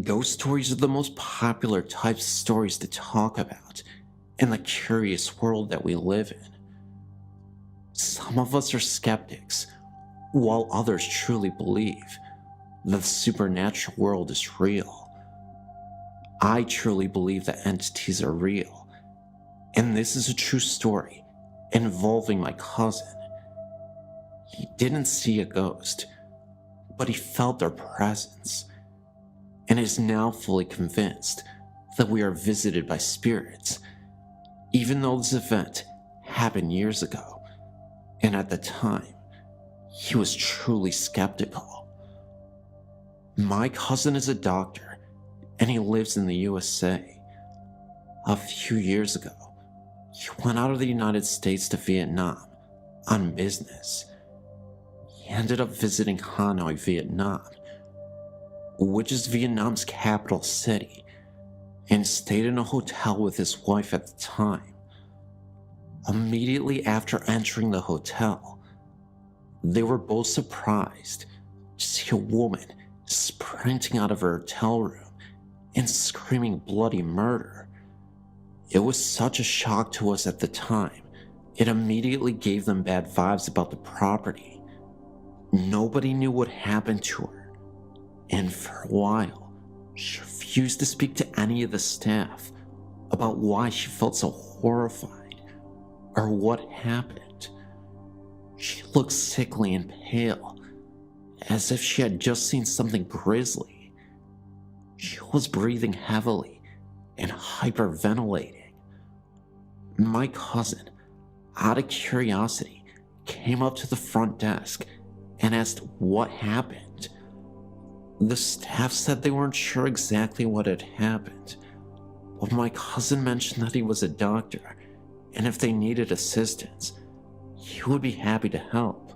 Ghost stories are the most popular types of stories to talk about in the curious world that we live in. Some of us are skeptics, while others truly believe that the supernatural world is real. I truly believe that entities are real, and this is a true story involving my cousin. He didn't see a ghost, but he felt their presence, and is now fully convinced that we are visited by spirits, even though this event happened years ago, and at the time, he was truly skeptical. My cousin is a doctor, and he lives in the USA. A few years ago, he went out of the United States to Vietnam on business. He ended up visiting Hanoi, Vietnam, which is Vietnam's capital city, and stayed in a hotel with his wife at the time. Immediately after entering the hotel, they were both surprised to see a woman sprinting out of her hotel room and screaming bloody murder. It was such a shock to us at the time, it immediately gave them bad vibes about the property. Nobody knew what happened to her, and for a while, she refused to speak to any of the staff about why she felt so horrified or what happened. She looked sickly and pale, as if she had just seen something grisly. She was breathing heavily and hyperventilating. My cousin, out of curiosity, came up to the front desk and asked what happened. The staff said they weren't sure exactly what had happened, but my cousin mentioned that he was a doctor, and if they needed assistance, he would be happy to help.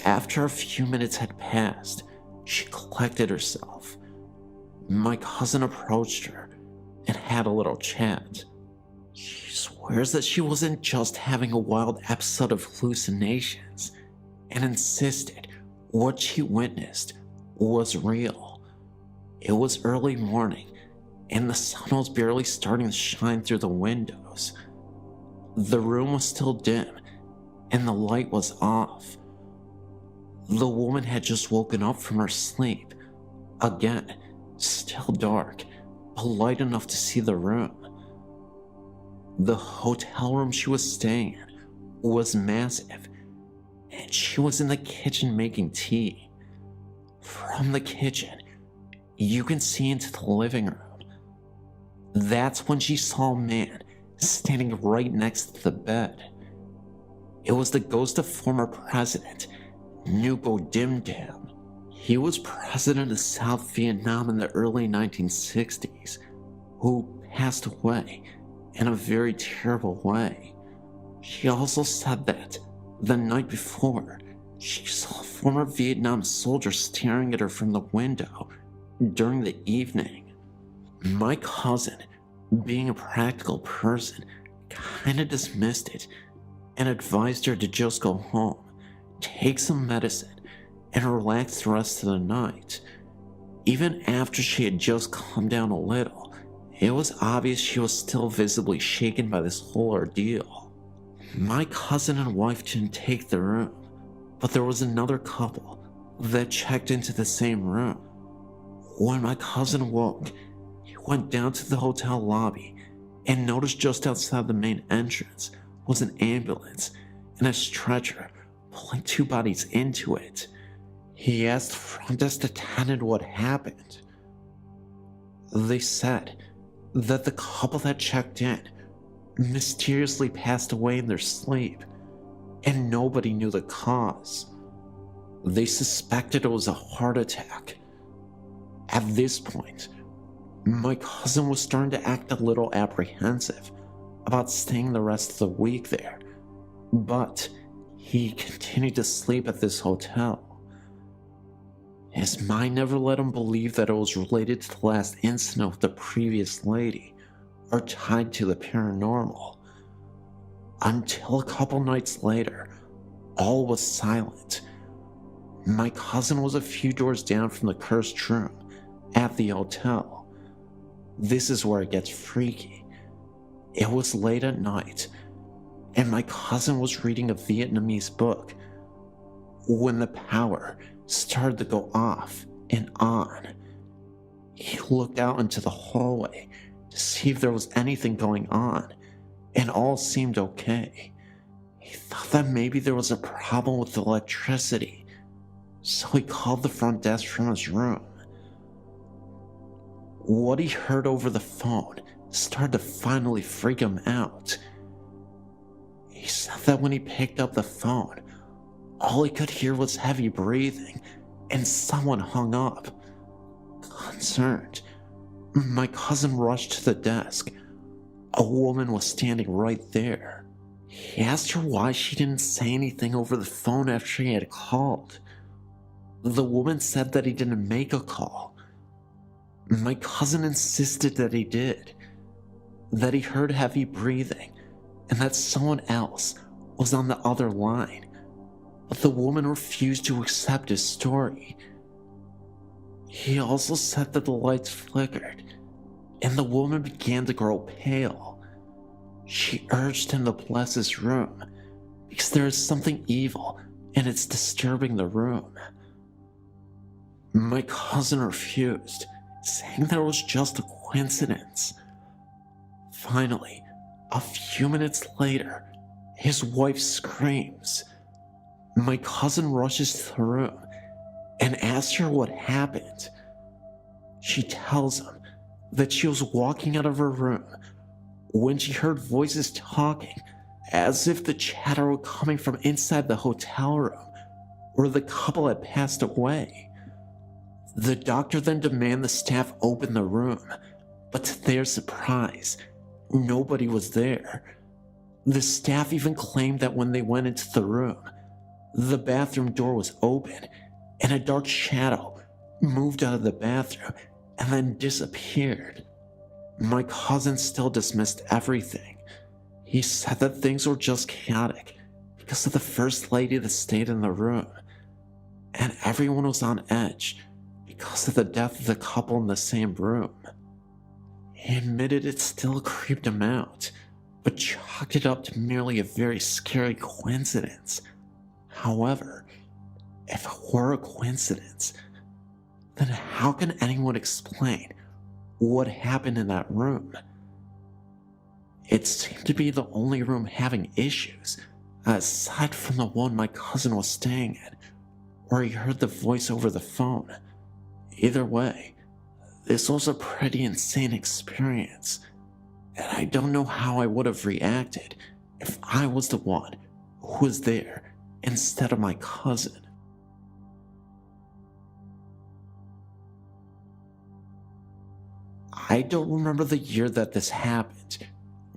After a few minutes had passed, she collected herself. My cousin approached her and had a little chat. She swears that she wasn't just having a wild episode of hallucinations, and insisted what she witnessed was real. It was early morning, and the sun was barely starting to shine through the windows. The room was still dim, and the light was off. The woman had just woken up from her sleep. Again, still dark, but light enough to see the room. The hotel room she was staying in was massive, and she was in the kitchen making tea. From the kitchen, you can see into the living room. That's when she saw a man standing right next to the bed. It was the ghost of former president Nhubo Dim Dam. He was president of South Vietnam in the early 1960s, who passed away in a very terrible way. She also said that the night before, she saw a former Vietnam soldier staring at her from the window during the evening. My cousin, being a practical person, kinda dismissed it and advised her to just go home, take some medicine, and relax the rest of the night. Even after she had just calmed down a little, it was obvious she was still visibly shaken by this whole ordeal. My cousin and wife didn't take the room, but there was another couple that checked into the same room. When my cousin woke, he went down to the hotel lobby and noticed just outside the main entrance was an ambulance and a stretcher pulling two bodies into it. He asked the front desk attendant what happened. They said that the couple that checked in mysteriously passed away in their sleep, and nobody knew the cause. They suspected it was a heart attack. At this point, my cousin was starting to act a little apprehensive about staying the rest of the week there, but he continued to sleep at this hotel. His mind never let him believe that it was related to the last incident with the previous lady or tied to the paranormal. Until a couple nights later, all was silent. My cousin was a few doors down from the cursed room, at the hotel. This is where it gets freaky. It was late at night, and my cousin was reading a Vietnamese book when the power started to go off and on. He looked out into the hallway to see if there was anything going on, and all seemed okay. He thought that maybe there was a problem with the electricity, so he called the front desk from his room. What he heard over the phone started to finally freak him out. He said that when he picked up the phone, all he could hear was heavy breathing, and someone hung up. Concerned, my cousin rushed to the desk. A woman was standing right there. He asked her why she didn't say anything over the phone after he had called. The woman said that he didn't make a call. My cousin insisted that he did, that he heard heavy breathing, and that someone else was on the other line, but the woman refused to accept his story. He also said that the lights flickered, and the woman began to grow pale. She urged him to bless his room, because there is something evil and it's disturbing the room. My cousin refused, saying that it was just a coincidence. Finally, a few minutes later, his wife screams. My cousin rushes to the room and asks her what happened. She tells him that she was walking out of her room when she heard voices talking, as if the chatter were coming from inside the hotel room where the couple had passed away. The doctor then demanded the staff open the room, but to their surprise, nobody was there. The staff even claimed that when they went into the room, the bathroom door was open and a dark shadow moved out of the bathroom and then disappeared. My cousin still dismissed everything. He said that things were just chaotic because of the first lady that stayed in the room, and everyone was on edge because of the death of the couple in the same room. He admitted it still creeped him out, but chalked it up to merely a very scary coincidence. However, if it were a coincidence, then how can anyone explain what happened in that room? It seemed to be the only room having issues, aside from the one my cousin was staying in, where he heard the voice over the phone. Either way, this was a pretty insane experience, and I don't know how I would have reacted if I was the one who was there instead of my cousin. I don't remember the year that this happened,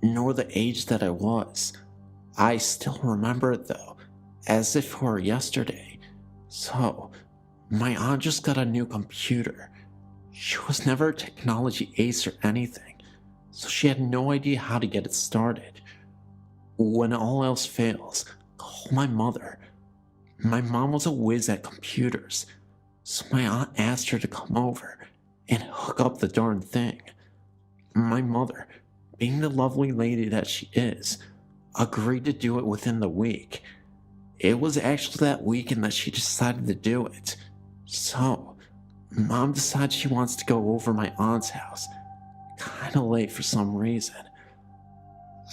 nor the age that I was. I still remember it though, as if it were yesterday. So, my aunt just got a new computer. She was never a technology ace or anything, so she had no idea how to get it started. When all else fails, call my mother. My mom was a whiz at computers, so my aunt asked her to come over and hook up the darn thing. My mother, being the lovely lady that she is, agreed to do it within the week. It was actually that weekend that she decided to do it. So, Mom decides she wants to go over my aunt's house, kinda late for some reason.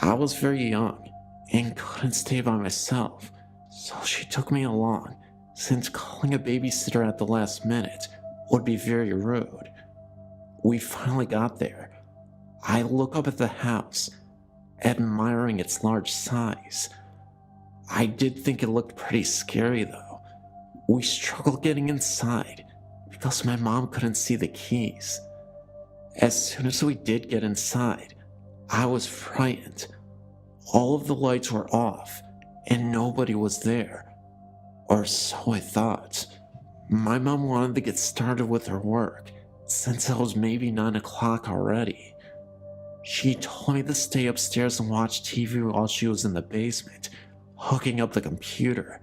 I was very young and couldn't stay by myself, so she took me along, since calling a babysitter at the last minute would be very rude. We finally got there. I look up at the house, admiring its large size. I did think it looked pretty scary though. We struggled getting inside because my mom couldn't see the keys. As soon as we did get inside, I was frightened. All of the lights were off and nobody was there, or so I thought. My mom wanted to get started with her work since it was maybe 9 o'clock already. She told me to stay upstairs and watch TV while she was in the basement, hooking up the computer.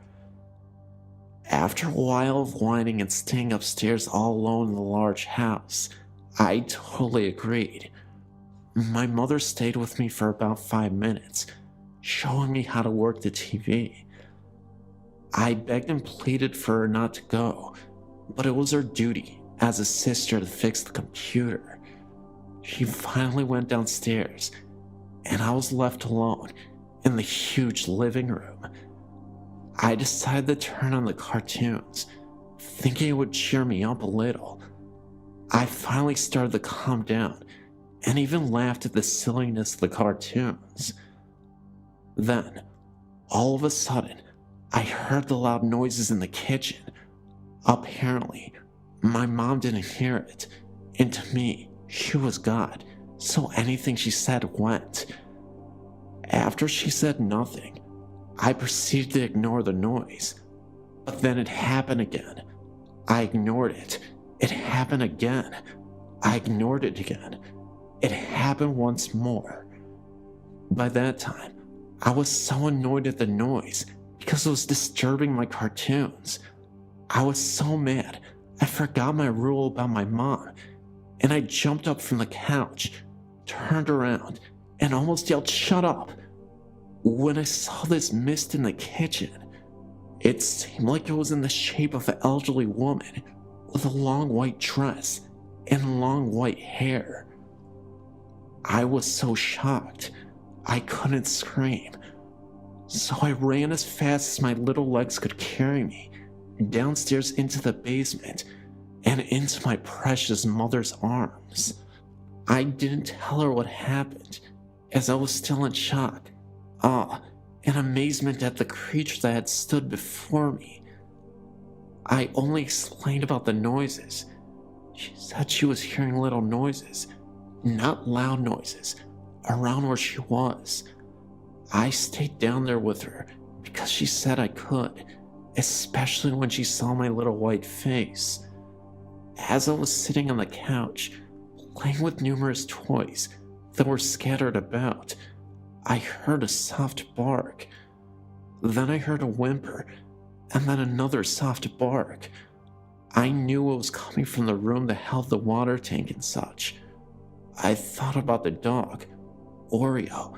After a while of whining and staying upstairs all alone in the large house, I totally agreed. My mother stayed with me for about 5 minutes, showing me how to work the TV. I begged and pleaded for her not to go, but it was her duty as a sister to fix the computer. She finally went downstairs, and I was left alone in the huge living room. I decided to turn on the cartoons, thinking it would cheer me up a little. I finally started to calm down and even laughed at the silliness of the cartoons. Then, all of a sudden, I heard the loud noises in the kitchen. Apparently, my mom didn't hear it, and to me, she was God, so anything she said went. After she said nothing, I proceeded to ignore the noise, but then it happened again. I ignored it. It happened again. I ignored it again. It happened once more. By that time, I was so annoyed at the noise because it was disturbing my cartoons. I was so mad, I forgot my rule about my mom, and I jumped up from the couch, turned around, and almost yelled, "Shut up!" when I saw this mist in the kitchen. It seemed like it was in the shape of an elderly woman with a long white dress and long white hair. I was so shocked, I couldn't scream. So I ran as fast as my little legs could carry me, downstairs into the basement and into my precious mother's arms. I didn't tell her what happened, as I was still in shock, awe, and amazement at the creature that had stood before me. I only explained about the noises. She said she was hearing little noises, not loud noises, around where she was. I stayed down there with her because she said I could, especially when she saw my little white face. As I was sitting on the couch, playing with numerous toys that were scattered about, I heard a soft bark. Then I heard a whimper, and then another soft bark. I knew it was coming from the room that held the water tank and such. I thought about the dog, Oreo.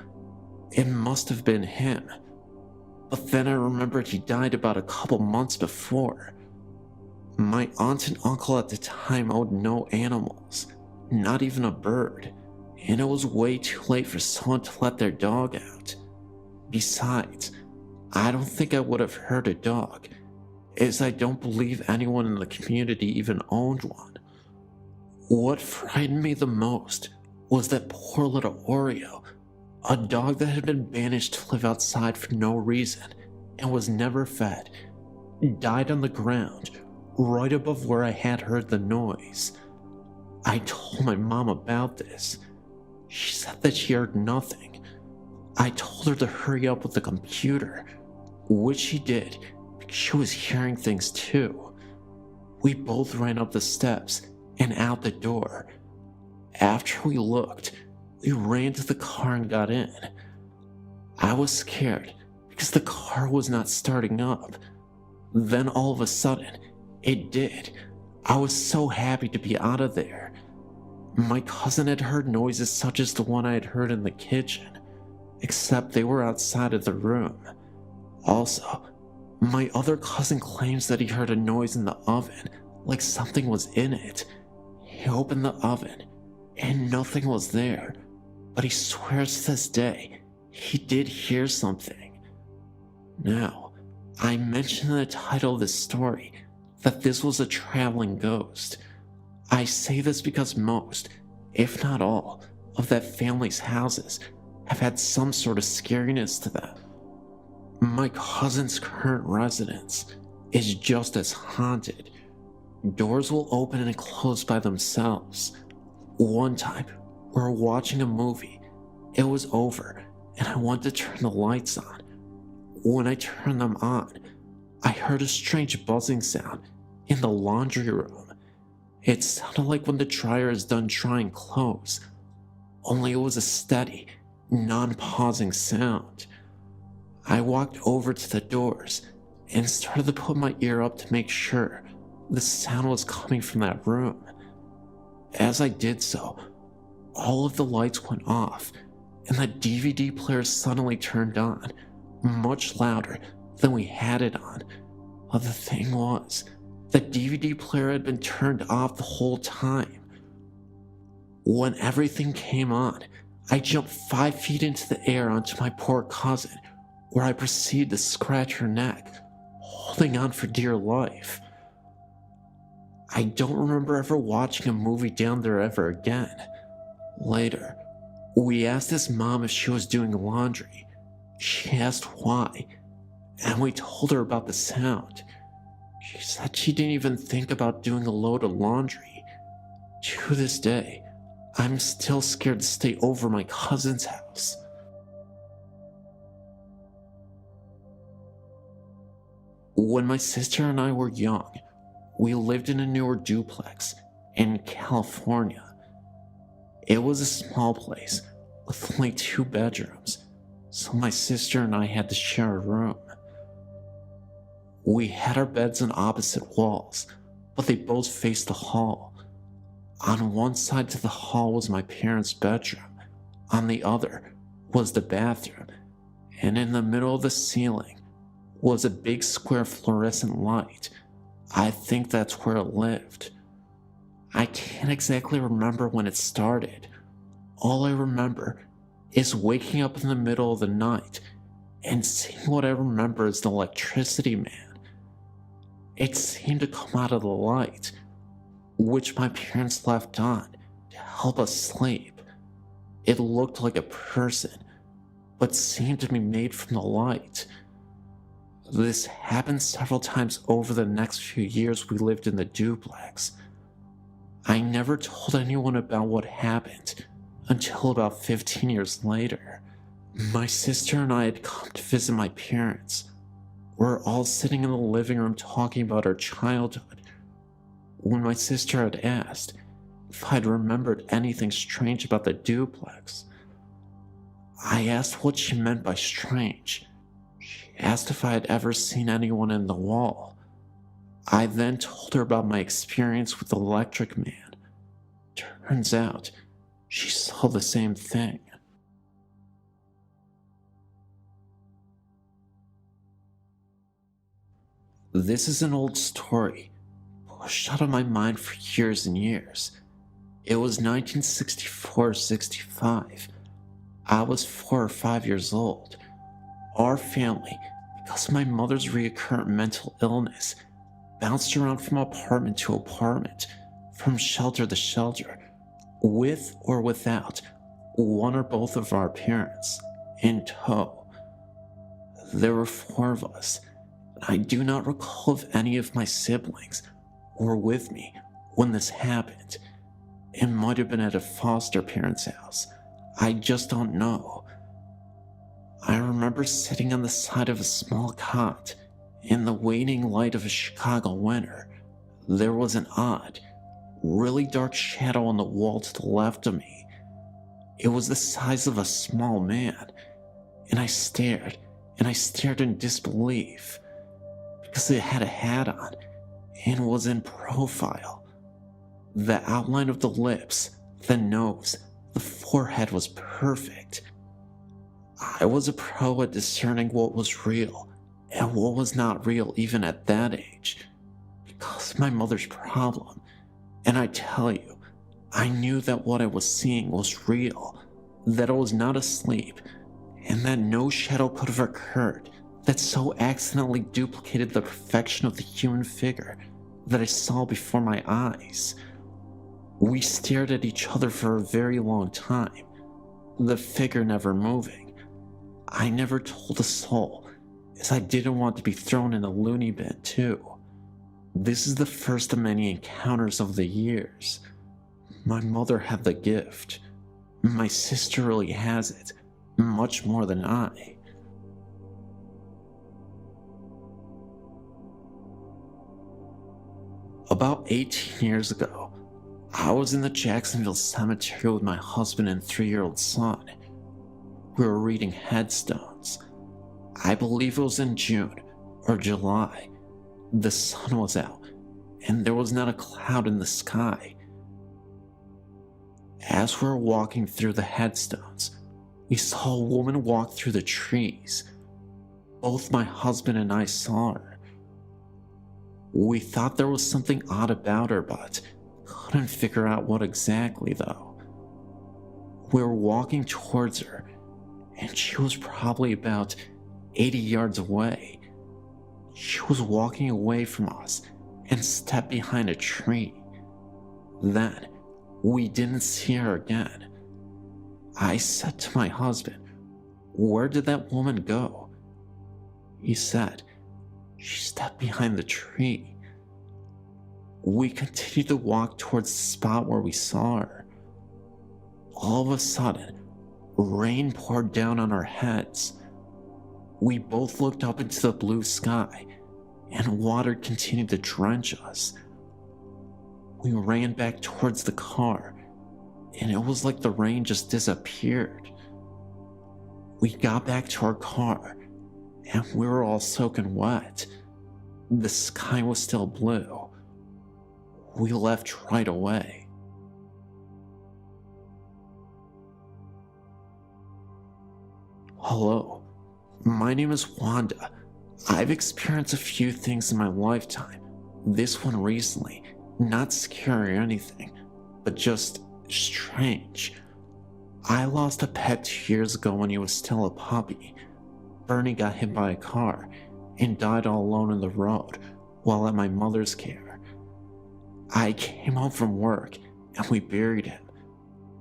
It must have been him. But then I remembered he died about a couple months before. My aunt and uncle at the time owned no animals, not even a bird, and it was way too late for someone to let their dog out. Besides, I don't think I would have hurt a dog, as I don't believe anyone in the community even owned one. What frightened me the most was that poor little Oreo, a dog that had been banished to live outside for no reason and was never fed, died on the ground right above where I had heard the noise. I told my mom about this. She said that she heard nothing. I told her to hurry up with the computer, which she did because she was hearing things too. We both ran up the steps and out the door. After we looked, we ran to the car and got in. I was scared because the car was not starting up. Then all of a sudden, it did. I was so happy to be out of there. My cousin had heard noises such as the one I had heard in the kitchen, except they were outside of the room. Also, my other cousin claims that he heard a noise in the oven, like something was in it. He opened the oven, and nothing was there, but he swears to this day he did hear something. Now, I mentioned in the title of this story that this was a traveling ghost. I say this because most, if not all, of that family's houses have had some sort of scariness to them. My cousin's current residence is just as haunted. Doors will open and close by themselves. One time, we were watching a movie. It was over, and I wanted to turn the lights on. When I turned them on, I heard a strange buzzing sound in the laundry room. It sounded like when the dryer is done drying clothes, only it was a steady, non-pausing sound. I walked over to the doors and started to put my ear up to make sure the sound was coming from that room. As I did so, all of the lights went off, and the DVD player suddenly turned on, much louder than we had it on. But the thing was, the DVD player had been turned off the whole time. When everything came on, I jumped 5 feet into the air onto my poor cousin, where I proceeded to scratch her neck, holding on for dear life. I don't remember ever watching a movie down there ever again. Later, we asked his mom if she was doing laundry. She asked why, and we told her about the sound. She said she didn't even think about doing a load of laundry. To this day, I'm still scared to stay over my cousin's house. When my sister and I were young, we lived in a newer duplex in California. It was a small place with only 2 bedrooms, so my sister and I had to share a room. We had our beds on opposite walls, but they both faced the hall. On one side to the hall was my parents' bedroom, on the other was the bathroom, and in the middle of the ceiling was a big square fluorescent light. I think that's where it lived. I can't exactly remember when it started. All I remember is waking up in the middle of the night and seeing what I remember as the electricity man. It seemed to come out of the light, which my parents left on to help us sleep. It looked like a person, but seemed to be made from the light. This happened several times over the next few years we lived in the duplex. I never told anyone about what happened until about 15 years later. My sister and I had come to visit my parents. We're all sitting in the living room talking about our childhood, when my sister had asked if I'd remembered anything strange about the duplex. I asked what she meant by strange. She asked if I had ever seen anyone in the wall. I then told her about my experience with the electric man. Turns out, she saw the same thing. This is an old story, pushed out of my mind for years and years. It was 1964-65. I was 4 or 5 years old. Our family, because of my mother's recurrent mental illness, bounced around from apartment to apartment, from shelter to shelter, with or without one or both of our parents in tow. There were 4 of us, and I do not recall if any of my siblings were with me when this happened. It might have been at a foster parent's house. I just don't know. I remember sitting on the side of a small cot in the waning light of a Chicago winter. There was an odd, really dark shadow on the wall to the left of me. It was the size of a small man, and I stared in disbelief, because it had a hat on and was in profile. The outline of the lips, the nose, the forehead was perfect. I was a pro at discerning what was real and what was not real even at that age, because of my mother's problem. And I tell you, I knew that what I was seeing was real, that I was not asleep, and that no shadow could have occurred that so accidentally duplicated the perfection of the human figure that I saw before my eyes. We stared at each other for a very long time, the figure never moving. I never told a soul, as I didn't want to be thrown in a loony bin too. This is the first of many encounters over the years. My mother had the gift. My sister really has it, much more than I. About 18 years ago, I was in the Jacksonville cemetery with my husband and 3-year-old son. We were reading headstones. I believe it was in June, or July. The sun was out, and there was not a cloud in the sky. As we were walking through the headstones, we saw a woman walk through the trees. Both my husband and I saw her. We thought there was something odd about her, but couldn't figure out what exactly though. We were walking towards her, and she was probably about 80 yards away. She was walking away from us and stepped behind a tree. Then, we didn't see her again. I said to my husband, "Where did that woman go?" He said, "She stepped behind the tree." We continued to walk towards the spot where we saw her. All of a sudden, rain poured down on our heads. We both looked up into the blue sky, and water continued to drench us. We ran back towards the car, and it was like the rain just disappeared. We got back to our car, and we were all soaking wet. The sky was still blue. We left right away. Hello, my name is Wanda. I've experienced a few things in my lifetime. This one recently, not scary or anything, but just strange. I lost a pet 2 years ago when he was still a puppy. Bernie got hit by a car and died all alone on the road while at my mother's care. I came home from work and we buried him.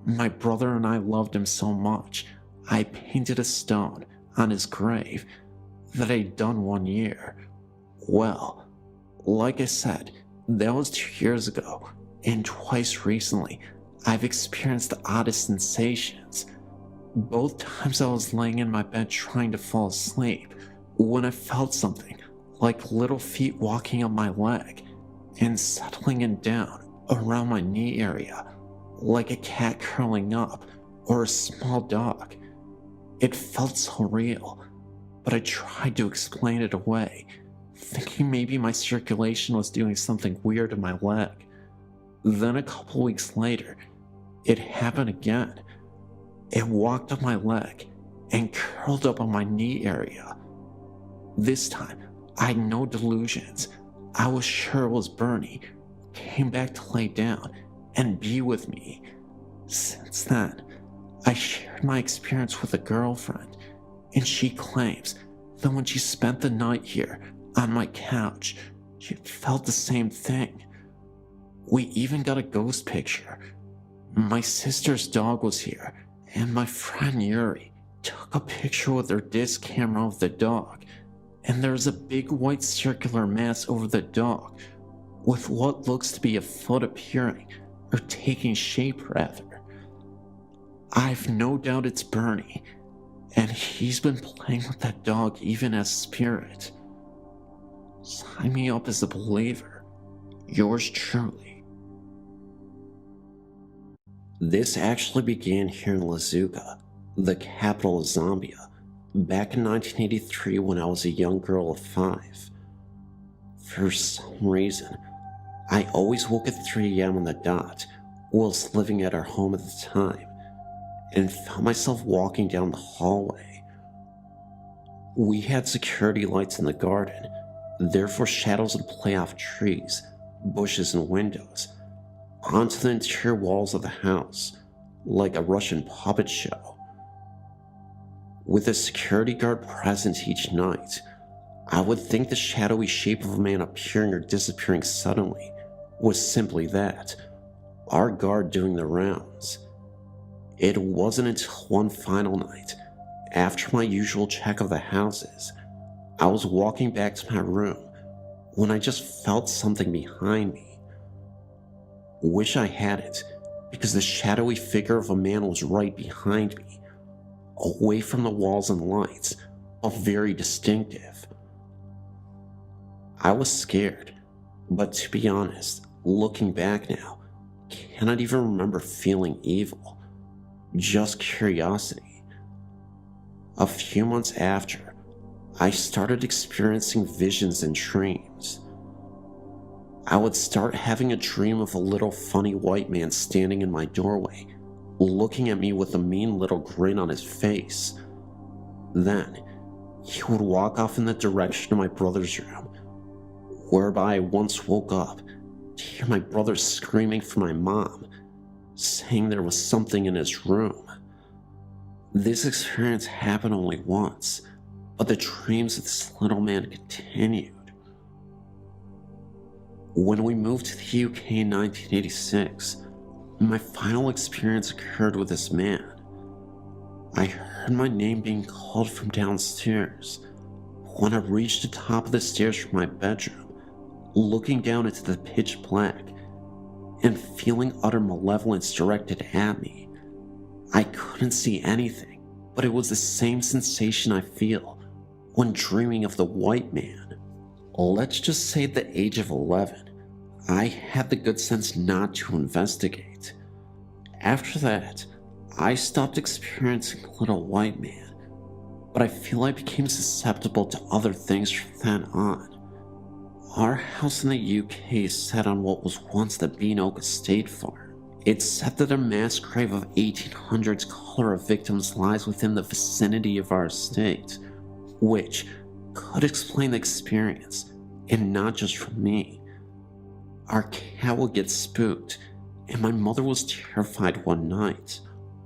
My brother and I loved him so much, I painted a stone on his grave that I'd done 1 year. Well, like I said, that was 2 years ago, and twice recently, I've experienced the oddest sensations. Both times I was laying in my bed trying to fall asleep when I felt something like little feet walking up my leg and settling in down around my knee area, like a cat curling up or a small dog. It felt so real, but I tried to explain it away, thinking maybe my circulation was doing something weird to my leg. Then a couple weeks later, it happened again. It walked up my leg and curled up on my knee area. This time, I had no delusions. I was sure it was Bernie, who came back to lay down and be with me. Since then, I shared my experience with a girlfriend, and she claims that when she spent the night here on my couch, she felt the same thing. We even got a ghost picture. My sister's dog was here, and my friend Yuri took a picture with her disc camera of the dog, and there's a big white circular mass over the dog with what looks to be a foot appearing, or taking shape rather. I've no doubt it's Bernie, and he's been playing with that dog even as spirit. Sign me up as a believer. Yours truly. This actually began here in Lazuka, the capital of Zambia, back in 1983 when I was a young girl of 5. For some reason, I always woke at 3 a.m. on the dot whilst living at our home at the time, and found myself walking down the hallway. We had security lights in the garden, therefore shadows would play off trees, bushes, and windows onto the interior walls of the house, like a Russian puppet show. With a security guard present each night, I would think the shadowy shape of a man appearing or disappearing suddenly was simply that, our guard doing the rounds. It wasn't until one final night, after my usual check of the houses, I was walking back to my room when I just felt something behind me. Wish I hadn't, because the shadowy figure of a man was right behind me, away from the walls and lights, but very distinctive. I was scared, but to be honest, looking back now, cannot even remember feeling evil. Just curiosity. A few months after, I started experiencing visions and dreams. I would start having a dream of a little funny white man standing in my doorway, looking at me with a mean little grin on his face. Then, he would walk off in the direction of my brother's room, whereby I once woke up to hear my brother screaming for my mom, saying there was something in his room. This experience happened only once, but the dreams of this little man continued. When we moved to the UK in 1986, my final experience occurred with this man. I heard my name being called from downstairs. When I reached the top of the stairs from my bedroom, looking down into the pitch black, and feeling utter malevolence directed at me, I couldn't see anything, but it was the same sensation I feel when dreaming of the white man. Let's just say at the age of 11, I had the good sense not to investigate. After that, I stopped experiencing little white man, but I feel I became susceptible to other things from then on. Our house in the UK is set on what was once the Bean Oak Estate Farm. It's said that a mass grave of 1800s cholera victims lies within the vicinity of our estate, which could explain the experience, and not just for me. Our cat would get spooked, and my mother was terrified one night.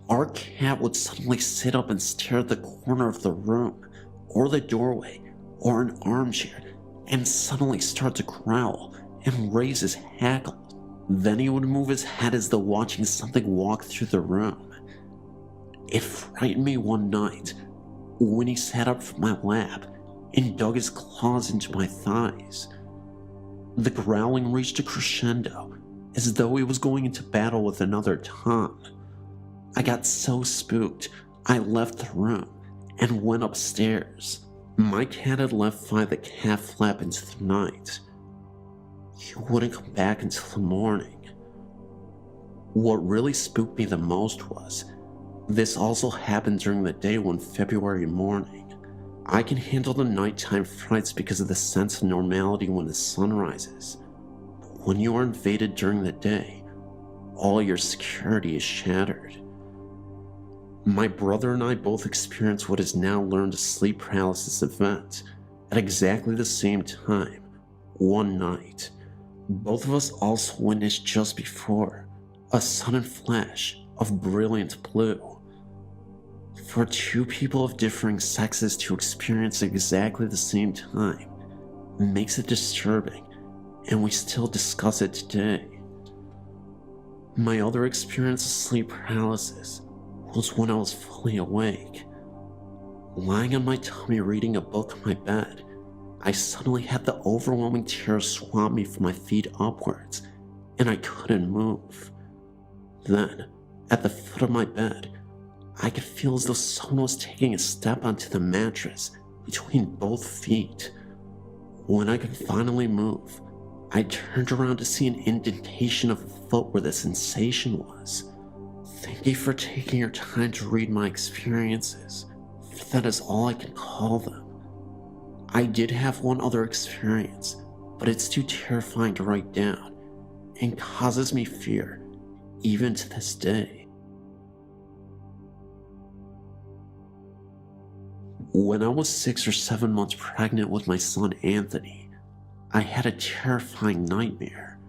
Our cat would suddenly sit up and stare at the corner of the room, or the doorway, or an armchair, and suddenly start to growl and raise his hackles. Then he would move his head as though watching something walk through the room. It frightened me one night when he sat up from my lap and dug his claws into my thighs. The growling reached a crescendo, as though he was going into battle with another Tom. I got so spooked, I left the room and went upstairs. My cat had left via the cat flap into the night. He wouldn't come back until the morning. What really spooked me the most was, this also happened during the day one February morning. I can handle the nighttime frights because of the sense of normality when the sun rises. But when you are invaded during the day, all your security is shattered. My brother and I both experienced what is now learned a sleep paralysis event at exactly the same time, one night. Both of us also witnessed just before a sudden flash of brilliant blue. For two people of differing sexes to experience exactly the same time makes it disturbing, and we still discuss it today. My other experience of sleep paralysis was when I was fully awake. Lying on my tummy reading a book on my bed, I suddenly had the overwhelming terror swamp me from my feet upwards, and I couldn't move. Then, at the foot of my bed, I could feel as though someone was taking a step onto the mattress between both feet. When I could finally move, I turned around to see an indentation of a foot where the sensation was. Thank you for taking your time to read my experiences, for that is all I can call them. I did have one other experience, but it's too terrifying to write down, and causes me fear, even to this day. When I was 6 or 7 months pregnant with my son Anthony, I had a terrifying nightmare.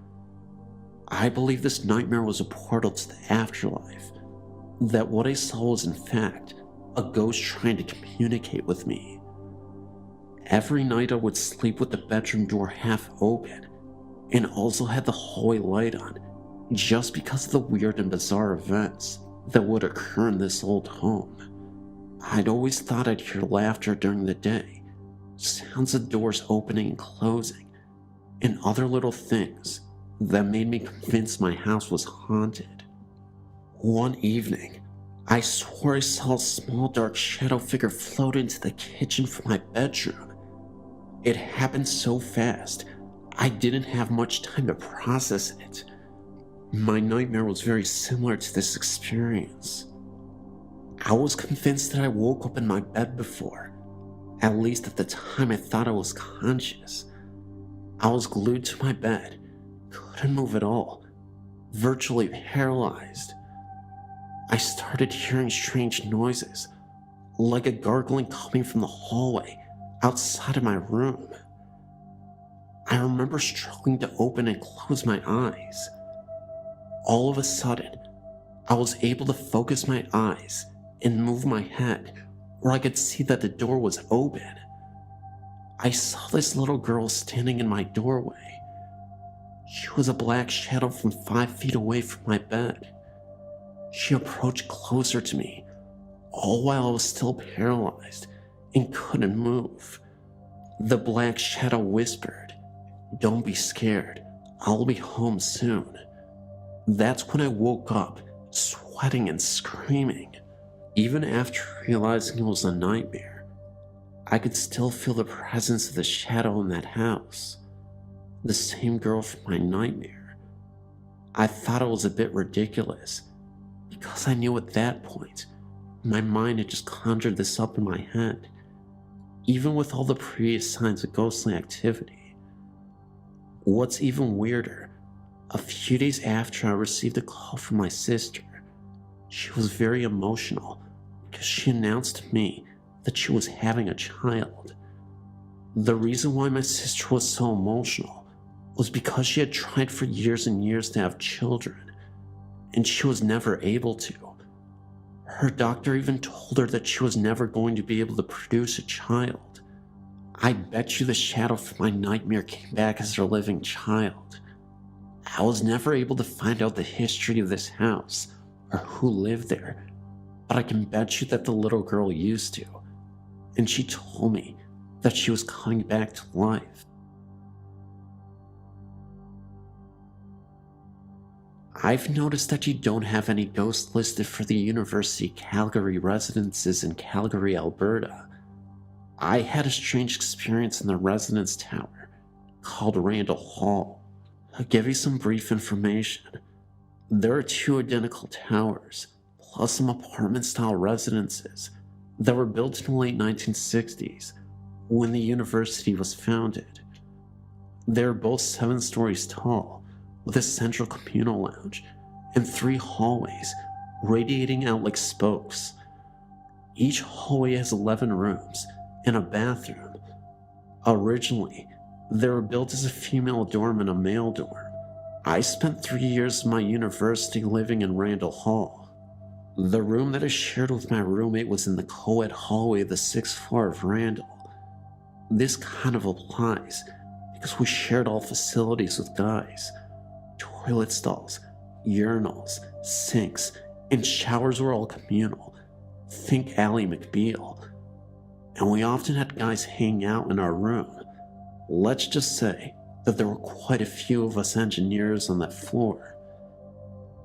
I believe this nightmare was a portal to the afterlife, that what I saw was in fact a ghost trying to communicate with me. Every night I would sleep with the bedroom door half open, and also had the hallway light on, just because of the weird and bizarre events that would occur in this old home. I'd always thought I'd hear laughter during the day, sounds of doors opening and closing, and other little things that made me convinced my house was haunted. One evening, I swore I saw a small dark shadow figure float into the kitchen from my bedroom. It happened so fast, I didn't have much time to process it. My nightmare was very similar to this experience. I was convinced that I woke up in my bed before, At least at the time I thought I was conscious. I was glued to my bed, couldn't move at all, virtually paralyzed. I started hearing strange noises, like a gargling coming from the hallway outside of my room. I remember struggling to open and close my eyes. All of a sudden, I was able to focus my eyes and move my head where I could see that the door was open. I saw this little girl standing in my doorway. She was a black shadow from 5 feet away from my bed. She approached closer to me, all while I was still paralyzed and couldn't move. The black shadow whispered, "Don't be scared, I'll be home soon." That's when I woke up, sweating and screaming. Even after realizing it was a nightmare, I could still feel the presence of the shadow in that house. The same girl from my nightmare. I thought it was a bit ridiculous, because I knew at that point, my mind had just conjured this up in my head, even with all the previous signs of ghostly activity. What's even weirder, a few days after I received a call from my sister, she was very emotional because she announced to me that she was having a child. The reason why my sister was so emotional was because she had tried for years and years to have children, and she was never able to. Her doctor even told her that she was never going to be able to produce a child. I bet you the shadow from my nightmare came back as her living child. I was never able to find out the history of this house or who lived there, but I can bet you that the little girl used to, and she told me that she was coming back to life. I've noticed that you don't have any ghosts listed for the University Calgary residences in Calgary, Alberta. I had a strange experience in the residence tower called Randall Hall. I'll give you some brief information. There are 2 identical towers, plus some apartment-style residences that were built in the late 1960s when the university was founded. They are both 7 stories tall, with a central communal lounge and 3 hallways radiating out like spokes. Each hallway has 11 rooms and a bathroom. Originally, they were built as a female dorm and a male dorm. I spent 3 years of my university living in Randall Hall. The room that I shared with my roommate was in the co-ed hallway of the 6th floor of Randall. This kind of applies because we shared all facilities with guys. Toilet stalls, urinals, sinks, and showers were all communal. Think Ally McBeal. And we often had guys hang out in our room. Let's just say that there were quite a few of us engineers on that floor.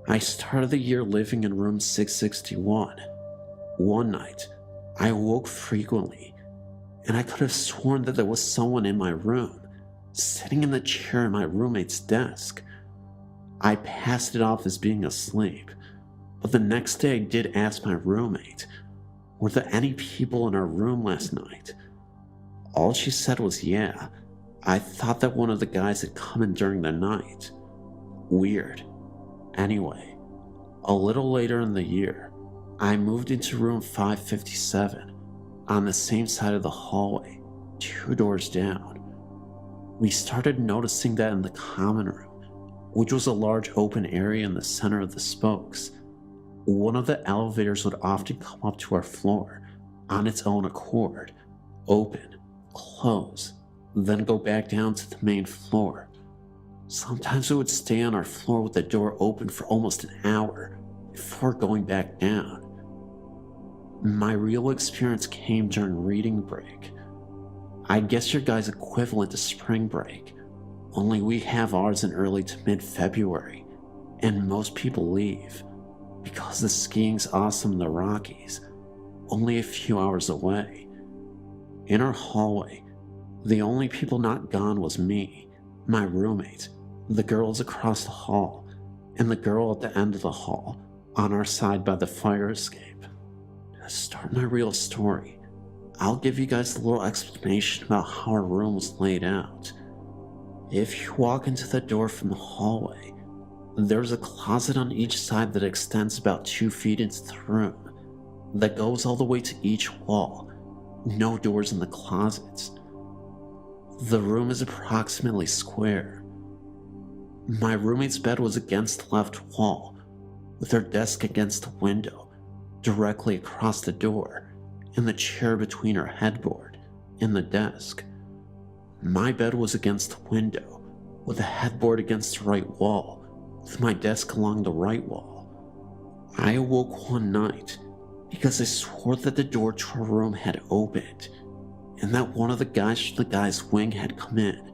I started the year living in room 661. One night, I woke frequently, and I could have sworn that there was someone in my room, sitting in the chair at my roommate's desk. I passed it off as being asleep, but the next day I did ask my roommate, "Were there any people in our room last night?" All she said was, "Yeah, I thought that one of the guys had come in during the night." Weird. Anyway, a little later in the year, I moved into room 557, on the same side of the hallway, 2 doors down. We started noticing that in the common room, which was a large open area in the center of the spokes, one of the elevators would often come up to our floor on its own accord, open, close, then go back down to the main floor. Sometimes it would stay on our floor with the door open for almost an hour before going back down. My real experience came during reading break. I guess your guys' equivalent to spring break, only we have ours in early to mid-February, and most people leave because the skiing's awesome in the Rockies, only a few hours away. In our hallway, the only people not gone was me, my roommate, the girls across the hall, and the girl at the end of the hall, on our side by the fire escape. To start my real story, I'll give you guys a little explanation about how our room was laid out. If you walk into the door from the hallway, there's a closet on each side that extends about 2 feet into the room, that goes all the way to each wall. No doors in the closets. The room is approximately square. My roommate's bed was against the left wall, with her desk against the window, directly across the door, and the chair between her headboard and the desk. My bed was against the window, with the headboard against the right wall, with my desk along the right wall. I awoke one night because I swore that the door to our room had opened, and that one of the guys from the guy's wing had come in.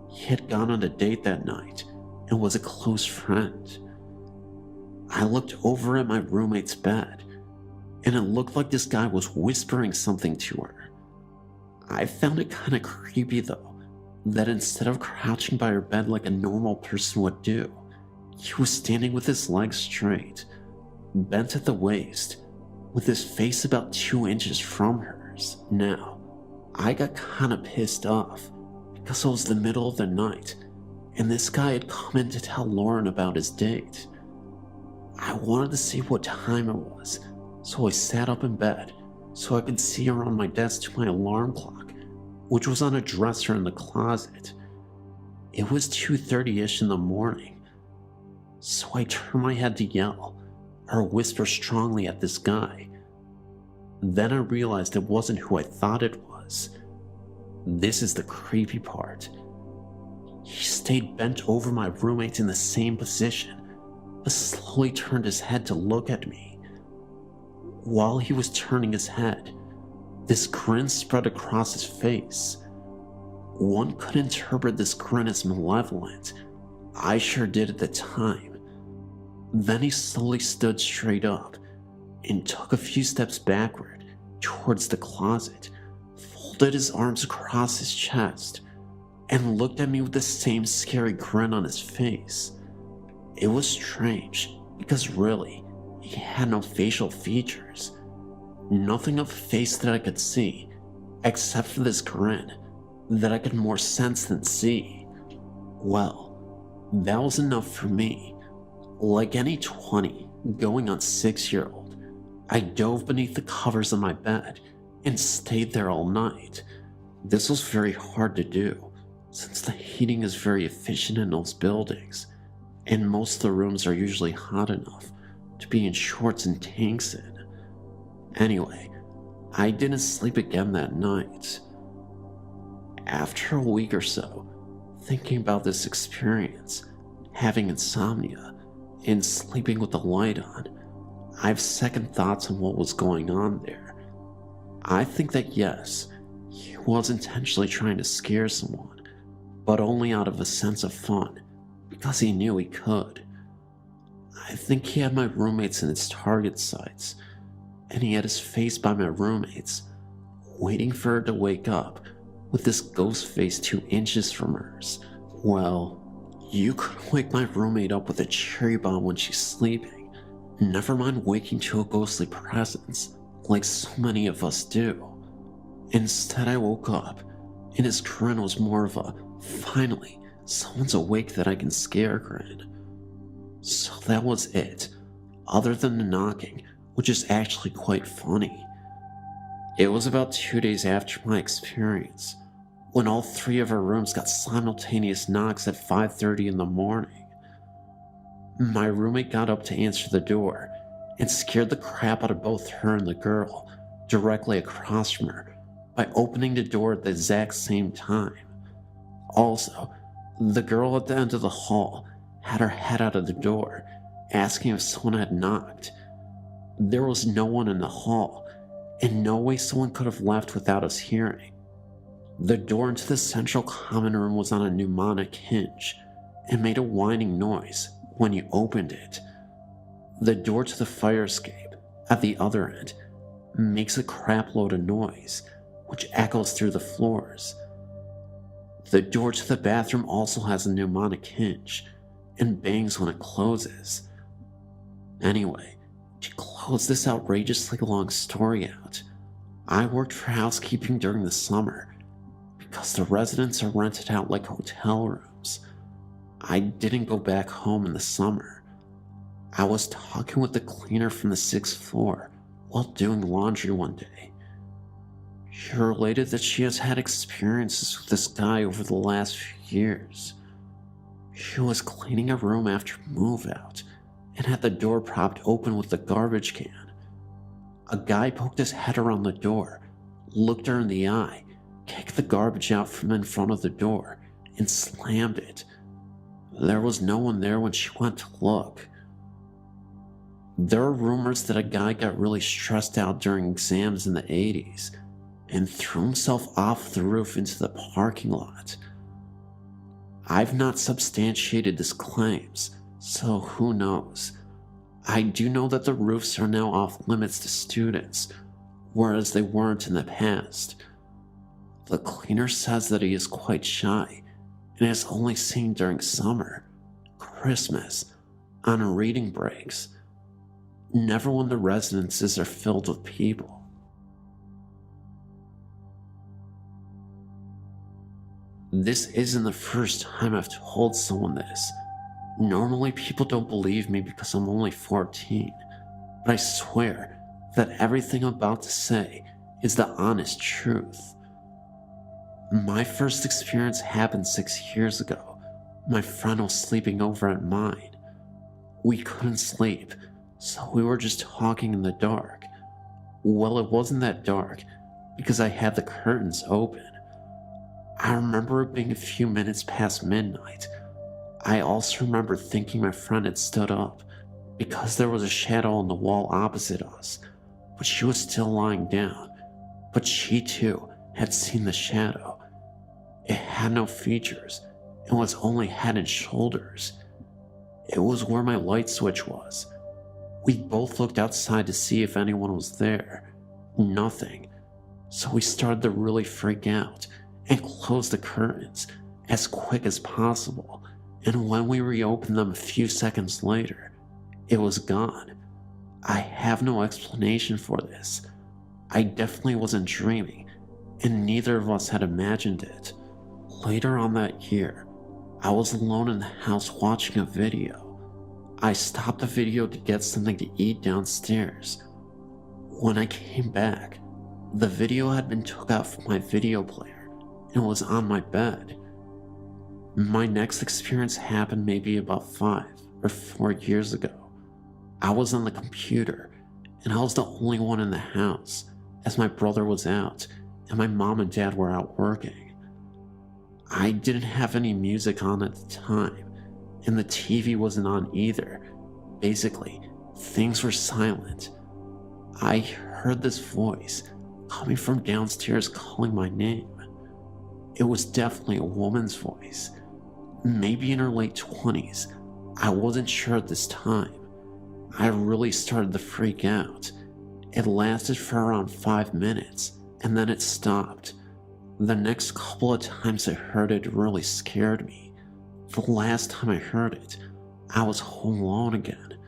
He had gone on a date that night and was a close friend. I looked over at my roommate's bed, and it looked like this guy was whispering something to her. I found it kind of creepy though, that instead of crouching by her bed like a normal person would do, he was standing with his legs straight, bent at the waist, with his face about 2 inches from hers. Now, I got kind of pissed off because it was the middle of the night and this guy had come in to tell Lauren about his date. I wanted to see what time it was, so I sat up in bed so I could see around my desk to my alarm clock, which was on a dresser in the closet. It was 2:30-ish in the morning, so I turned my head to yell or whisper strongly at this guy. Then I realized it wasn't who I thought it was. This is the creepy part. He stayed bent over my roommate in the same position, but slowly turned his head to look at me. While he was turning his head, this grin spread across his face. One could interpret this grin as malevolent. I sure did at the time. Then he slowly stood straight up and took a few steps backward towards the closet, folded his arms across his chest, and looked at me with the same scary grin on his face. It was strange because really, he had no facial features. Nothing of a face that I could see, except for this grin that I could more sense than see. Well, that was enough for me. Like any 20 going on 6-year-old, I dove beneath the covers of my bed and stayed there all night. This was very hard to do, since the heating is very efficient in those buildings, and most of the rooms are usually hot enough to be in shorts and tanks in. Anyway, I didn't sleep again that night. After a week or so, thinking about this experience, having insomnia, and sleeping with the light on, I have second thoughts on what was going on there. I think that yes, he was intentionally trying to scare someone, but only out of a sense of fun, because he knew he could. I think he had my roommates in his target sights, and he had his face by my roommates, waiting for her to wake up with this ghost face 2 inches from hers. Well, you could wake my roommate up with a cherry bomb when she's sleeping, never mind waking to a ghostly presence like so many of us do. Instead, I woke up, and his grin was more of a, finally, someone's awake that I can scare grin. So that was it, other than the knocking, which is actually quite funny. It was about 2 days after my experience, when all 3 of our rooms got simultaneous knocks at 5:30 in the morning. My roommate got up to answer the door and scared the crap out of both her and the girl directly across from her by opening the door at the exact same time. Also, the girl at the end of the hall had her head out of the door, asking if someone had knocked. There was no one in the hall, and no way someone could have left without us hearing. The door into the central common room was on a mnemonic hinge and made a whining noise when you opened it. The door to the fire escape at the other end makes a crap load of noise, which echoes through the floors. The door to the bathroom also has a mnemonic hinge and bangs when it closes. Anyway, to close this outrageously long story out, I worked for housekeeping during the summer because the residents are rented out like hotel rooms. I didn't go back home in the summer. I was talking with the cleaner from the 6th floor while doing laundry one day. She related that she has had experiences with this guy over the last few years. She was cleaning a room after move out and had the door propped open with a garbage can. A guy poked his head around the door, looked her in the eye, kicked the garbage out from in front of the door, and slammed it. There was no one there when she went to look. There are rumors that a guy got really stressed out during exams in the 80s and threw himself off the roof into the parking lot. I've not substantiated his claims, so who knows. I do know that the roofs are now off limits to students, whereas they weren't in the past. The cleaner says that he is quite shy and is only seen during summer, Christmas, on reading breaks, never when the residences are filled with people. This isn't the first time I've told someone this. Normally people don't believe me because I'm only 14, but I swear that everything I'm about to say is the honest truth. My first experience happened 6 years ago. My friend was sleeping over at mine. We couldn't sleep, so we were just talking in the dark. Well, it wasn't that dark because I had the curtains open. I remember it being a few minutes past midnight. I also remember thinking my friend had stood up because there was a shadow on the wall opposite us, but she was still lying down. But she too had seen the shadow. It had no features and was only head and shoulders. It was where my light switch was. We both looked outside to see if anyone was there. Nothing. So we started to really freak out and closed the curtains as quick as possible. And when we reopened them a few seconds later, it was gone. I have no explanation for this. I definitely wasn't dreaming, and neither of us had imagined it. Later on that year, I was alone in the house watching a video. I stopped the video to get something to eat downstairs. When I came back, the video had been took out from my video player and was on my bed. My next experience happened maybe about 5 or 4 years ago. I was on the computer, and I was the only one in the house, as my brother was out, and my mom and dad were out working. I didn't have any music on at the time, and the TV wasn't on either. Basically, things were silent. I heard this voice coming from downstairs calling my name. It was definitely a woman's voice. Maybe in her late 20s. I wasn't sure at this time. I really started to freak out. It lasted for around 5 minutes, and then it stopped. The next couple of times I heard it really scared me. The last time I heard it, I was home alone again.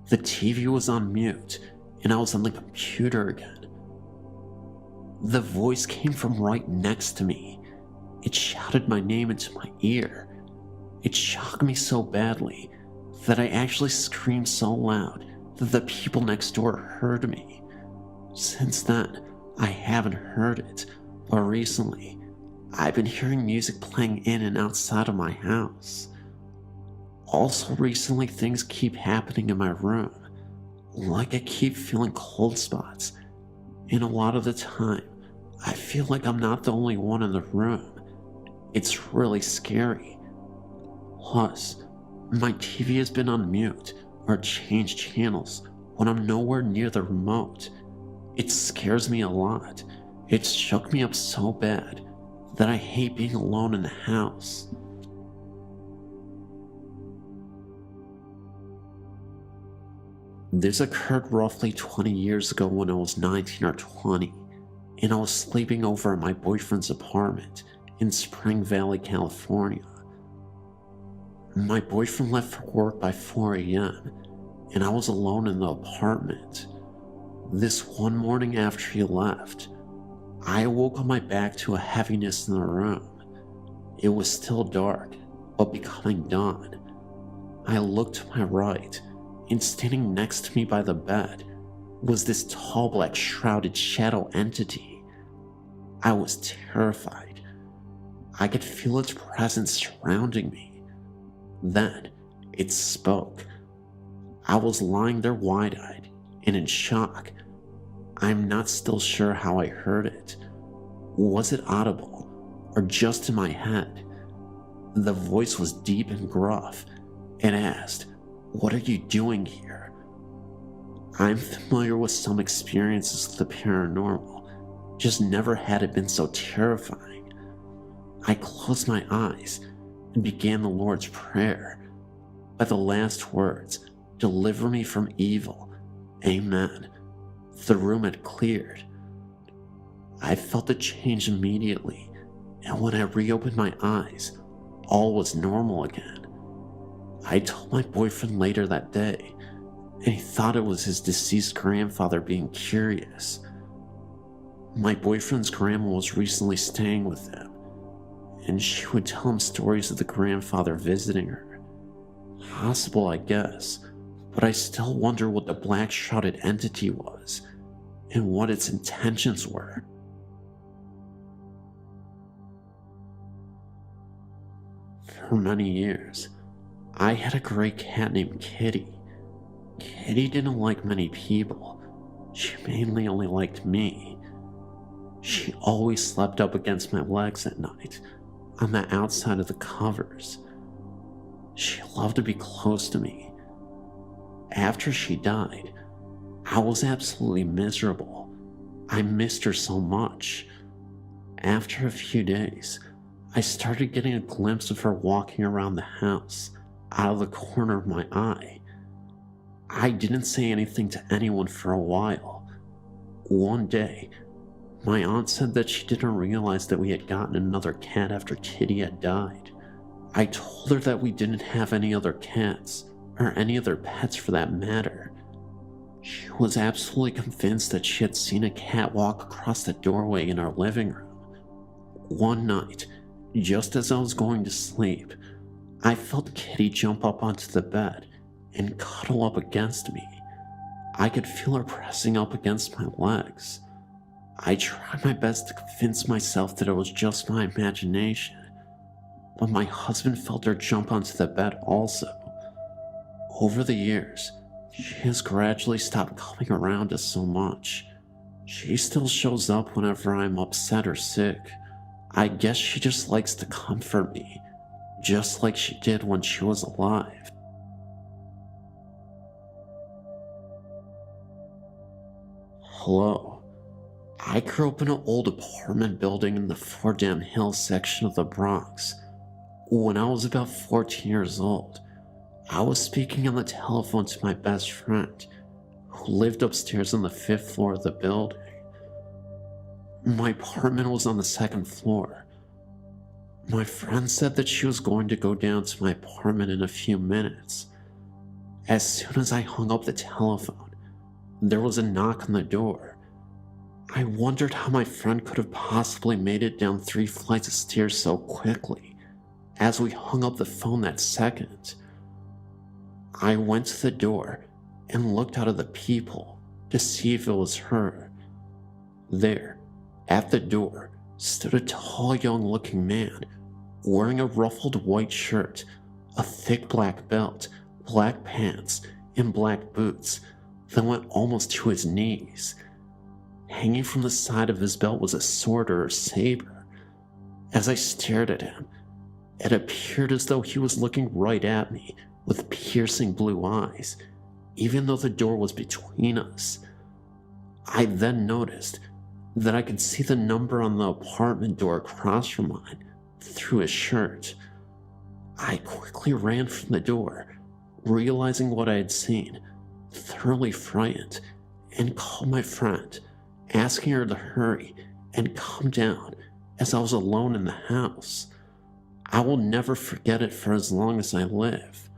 The TV was on mute, and I was on the computer again. The voice came from right next to me. It shouted my name into my ear. It shocked me so badly that I actually screamed so loud that the people next door heard me. Since then, I haven't heard it, but recently, I've been hearing music playing in and outside of my house. Also recently, things keep happening in my room, like I keep feeling cold spots, and a lot of the time, I feel like I'm not the only one in the room. It's really scary. Plus, my TV has been on mute or changed channels when I'm nowhere near the remote. It scares me a lot. It shook me up so bad that I hate being alone in the house. This occurred roughly 20 years ago when I was 19 or 20, and I was sleeping over at my boyfriend's apartment in Spring Valley, California. My boyfriend left for work by 4 a.m., and I was alone in the apartment. This one morning after he left, I woke on my back to a heaviness in the room. It was still dark, but becoming dawn. I looked to my right, and standing next to me by the bed was this tall black shrouded shadow entity. I was terrified. I could feel its presence surrounding me. Then, it spoke. I was lying there wide-eyed and in shock. I'm not still sure how I heard it. Was it audible, or just in my head? The voice was deep and gruff, and asked, "What are you doing here?" I'm familiar with some experiences with the paranormal, just never had it been so terrifying. I closed my eyes and began the Lord's Prayer. By the last words, "Deliver me from evil, Amen," the room had cleared. I felt the change immediately, and when I reopened my eyes, all was normal again. I told my boyfriend later that day, and he thought it was his deceased grandfather being curious. My boyfriend's grandma was recently staying with him, and she would tell him stories of the grandfather visiting her. Possible, I guess, but I still wonder what the black shrouded entity was, and what its intentions were. For many years, I had a gray cat named Kitty. Kitty didn't like many people. She mainly only liked me. She always slept up against my legs at night, on the outside of the covers. She loved to be close to me. After she died, I was absolutely miserable. I missed her so much. After a few days, I started getting a glimpse of her walking around the house, out of the corner of my eye. I didn't say anything to anyone for a while. One day, my aunt said that she didn't realize that we had gotten another cat after Kitty had died. I told her that we didn't have any other cats, or any other pets for that matter. She was absolutely convinced that she had seen a cat walk across the doorway in our living room. One night, just as I was going to sleep, I felt Kitty jump up onto the bed and cuddle up against me. I could feel her pressing up against my legs. I tried my best to convince myself that it was just my imagination, but my husband felt her jump onto the bed also. Over the years, she has gradually stopped coming around us so much. She still shows up whenever I'm upset or sick. I guess she just likes to comfort me, just like she did when she was alive. Hello. I grew up in an old apartment building in the Fordham Hills section of the Bronx. When I was about 14 years old, I was speaking on the telephone to my best friend, who lived upstairs on the 5th floor of the building. My apartment was on the 2nd floor. My friend said that she was going to go down to my apartment in a few minutes. As soon as I hung up the telephone, there was a knock on the door. I wondered how my friend could have possibly made it down 3 flights of stairs so quickly. As we hung up the phone that second, I went to the door and looked out at the peephole to see if it was her. There, at the door, stood a tall young-looking man, wearing a ruffled white shirt, a thick black belt, black pants, and black boots that went almost to his knees. Hanging from the side of his belt was a sword or a saber. As I stared at him, it appeared as though he was looking right at me with piercing blue eyes, even though the door was between us. I then noticed that I could see the number on the apartment door across from mine through his shirt. I quickly ran from the door, realizing what I had seen, thoroughly frightened, and called my friend, asking her to hurry and come down as I was alone in the house. I will never forget it for as long as I live.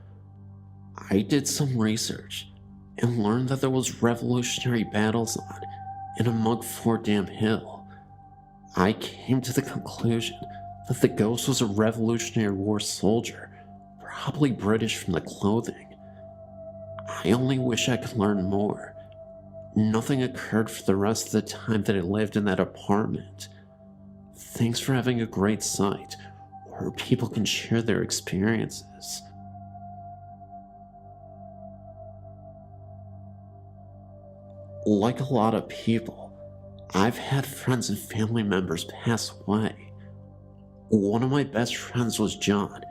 I did some research and learned that there was Revolutionary battles on in a Mug Fordham Hill. I came to the conclusion that the ghost was a Revolutionary War soldier, probably British from the clothing. I only wish I could learn more. Nothing occurred for the rest of the time that I lived in that apartment. Thanks for having a great site where people can share their experiences. Like a lot of people, I've had friends and family members pass away. One of my best friends was John,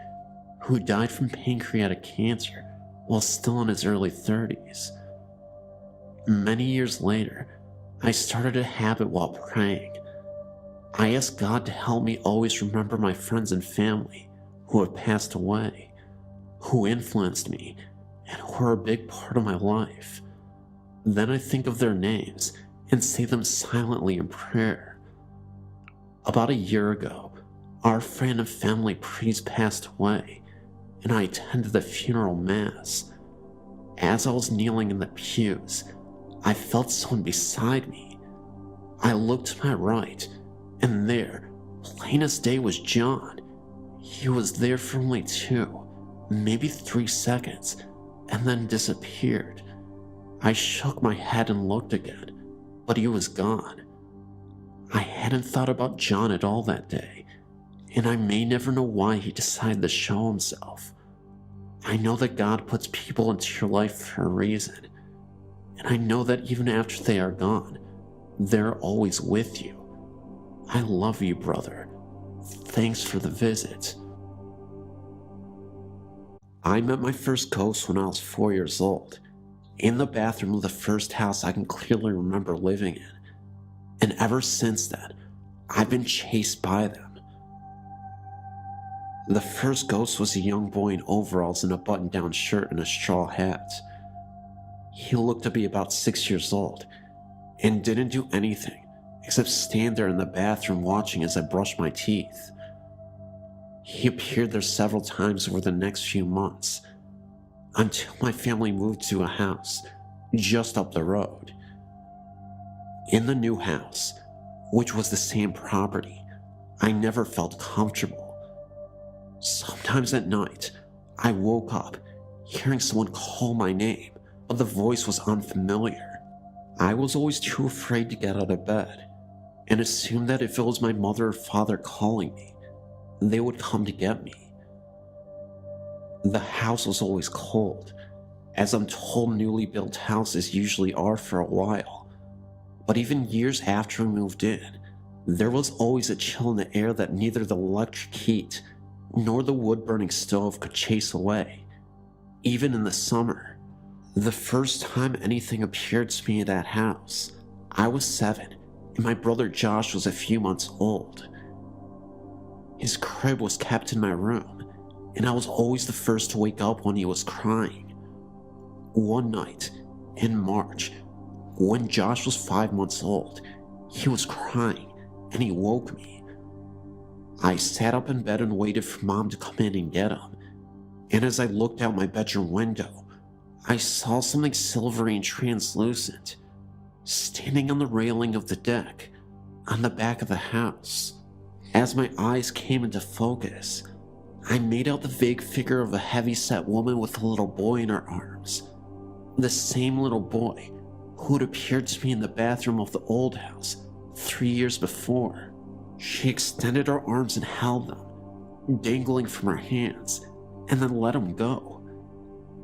who died from pancreatic cancer while still in his early 30s. Many years later, I started a habit while praying. I asked God to help me always remember my friends and family who have passed away, who influenced me, and who are a big part of my life. Then I think of their names and say them silently in prayer. About a year ago, our friend and family priest passed away, and I attended the funeral mass. As I was kneeling in the pews, I felt someone beside me. I looked to my right, and there, plain as day, was John. He was there for only 2, maybe 3 seconds, and then disappeared. I shook my head and looked again, but he was gone. I hadn't thought about John at all that day, and I may never know why he decided to show himself. I know that God puts people into your life for a reason, and I know that even after they are gone, they're always with you. I love you, brother. Thanks for the visit. I met my first ghost when I was 4 years old, in the bathroom of the first house I can clearly remember living in, and ever since then, I've been chased by them. The first ghost was a young boy in overalls and a button-down shirt and a straw hat. He looked to be about 6 years old, and didn't do anything except stand there in the bathroom watching as I brushed my teeth. He appeared there several times over the next few months, until my family moved to a house just up the road. In the new house, which was the same property, I never felt comfortable. Sometimes at night, I woke up hearing someone call my name, but the voice was unfamiliar. I was always too afraid to get out of bed, and assumed that if it was my mother or father calling me, they would come to get me. The house was always cold, as I'm told newly built houses usually are for a while. But even years after we moved in, there was always a chill in the air that neither the electric heat nor the wood-burning stove could chase away, even in the summer. The first time anything appeared to me in that house, I was 7, and my brother Josh was a few months old. His crib was kept in my room, and I was always the first to wake up when he was crying. One night, in March, when Josh was 5 months old, he was crying, and he woke me. I sat up in bed and waited for Mom to come in and get him, and as I looked out my bedroom window, I saw something silvery and translucent, standing on the railing of the deck, on the back of the house. As my eyes came into focus, I made out the vague figure of a heavy-set woman with a little boy in her arms. The same little boy who had appeared to me in the bathroom of the old house 3 years before. She extended her arms and held them, dangling from her hands, and then let them go.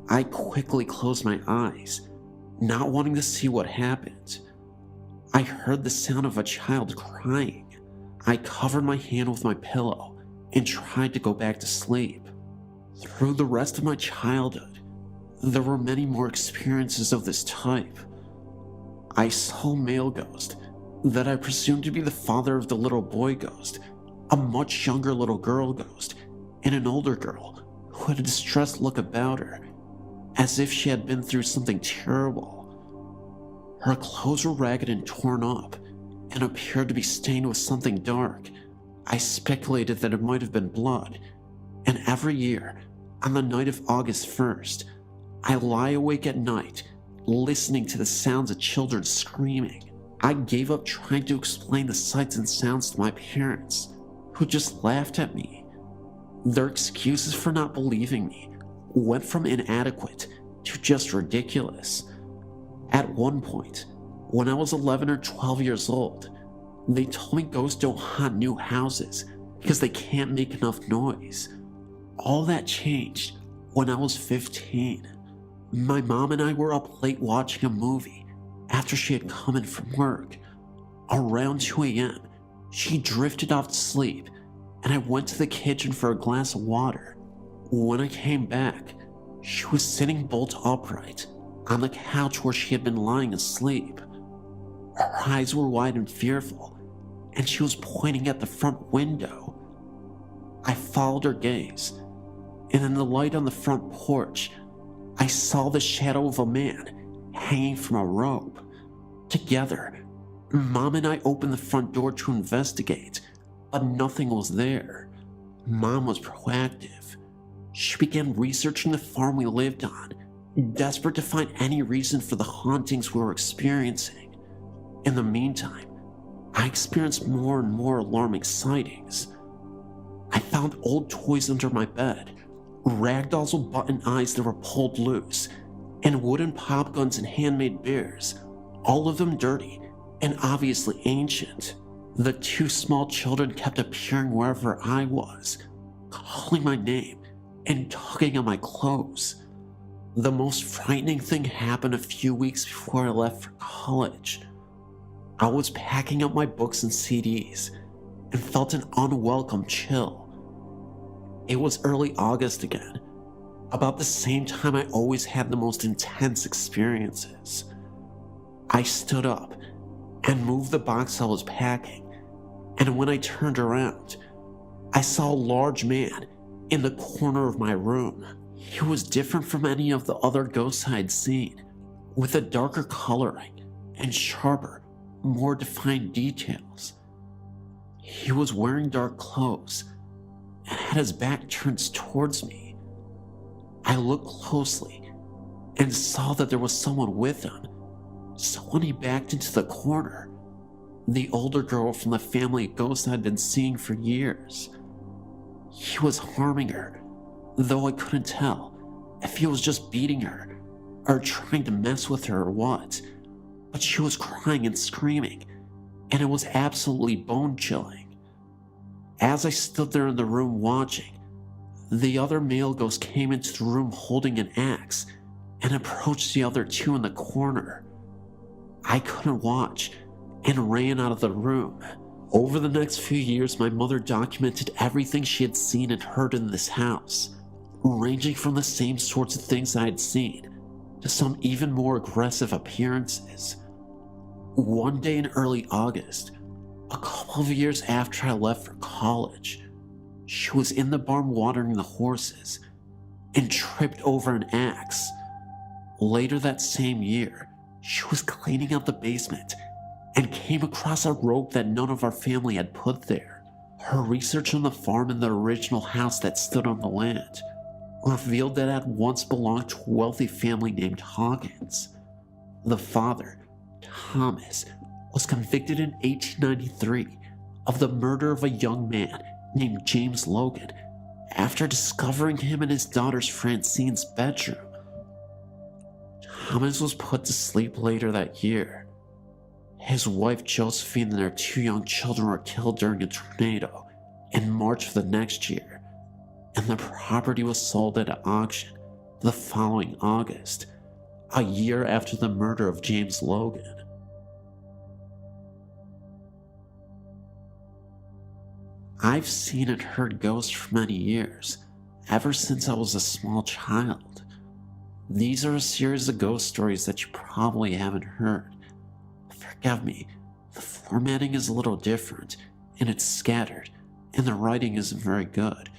I quickly closed my eyes, not wanting to see what happened. I heard the sound of a child crying. I covered my hand with my pillow and tried to go back to sleep. Through the rest of my childhood, there were many more experiences of this type. I saw a male ghost that I presumed to be the father of the little boy ghost, a much younger little girl ghost, and an older girl who had a distressed look about her, as if she had been through something terrible. Her clothes were ragged and torn up, and appeared to be stained with something dark. I speculated that it might have been blood, and every year, on the night of August 1st, I lie awake at night, listening to the sounds of children screaming. I gave up trying to explain the sights and sounds to my parents, who just laughed at me. Their excuses for not believing me went from inadequate to just ridiculous. At one point, when I was 11 or 12 years old, they told me ghosts don't haunt new houses because they can't make enough noise. All that changed when I was 15. My mom and I were up late watching a movie after she had come in from work. Around 2 a.m., she drifted off to sleep, and I went to the kitchen for a glass of water. When I came back, she was sitting bolt upright on the couch where she had been lying asleep. Her eyes were wide and fearful, and she was pointing at the front window. I followed her gaze, and in the light on the front porch, I saw the shadow of a man hanging from a rope. Together, Mom and I opened the front door to investigate, but nothing was there. Mom was proactive. She began researching the farm we lived on, desperate to find any reason for the hauntings we were experiencing. In the meantime, I experienced more and more alarming sightings. I found old toys under my bed, ragdolls with button eyes that were pulled loose, and wooden pop guns and handmade bears, all of them dirty and obviously ancient. The two small children kept appearing wherever I was, calling my name and tugging on my clothes. The most frightening thing happened a few weeks before I left for college. I was packing up my books and CDs and felt an unwelcome chill. It was early August again, about the same time I always had the most intense experiences. I stood up and moved the box I was packing, and when I turned around, I saw a large man in the corner of my room. He was different from any of the other ghosts I had seen, with a darker coloring and sharper, more defined details. He was wearing dark clothes and had his back turned towards me. I looked closely and saw that there was someone with him, someone he backed into the corner, the older girl from the family of ghosts I'd been seeing for years. He was harming her, though I couldn't tell if he was just beating her or trying to mess with her or what. But she was crying and screaming, and it was absolutely bone-chilling. As I stood there in the room watching, the other male ghost came into the room holding an axe and approached the other two in the corner. I couldn't watch and ran out of the room. Over the next few years, my mother documented everything she had seen and heard in this house, ranging from the same sorts of things I had seen to some even more aggressive appearances. One day in early August, a couple of years after I left for college, she was in the barn watering the horses and tripped over an axe. Later that same year, she was cleaning out the basement and came across a rope that none of our family had put there. Her research on the farm and the original house that stood on the land revealed that it had once belonged to a wealthy family named Hawkins. The father, Thomas, was convicted in 1893 of the murder of a young man named James Logan after discovering him in his daughter's Francine's bedroom. Thomas was put to sleep later that year. His wife Josephine and their two young children were killed during a tornado in March of the next year, and the property was sold at an auction the following August, a year after the murder of James Logan. I've seen and heard ghosts for many years, ever since I was a small child. These are a series of ghost stories that you probably haven't heard. Forgive me, the formatting is a little different, and it's scattered, and the writing isn't very good,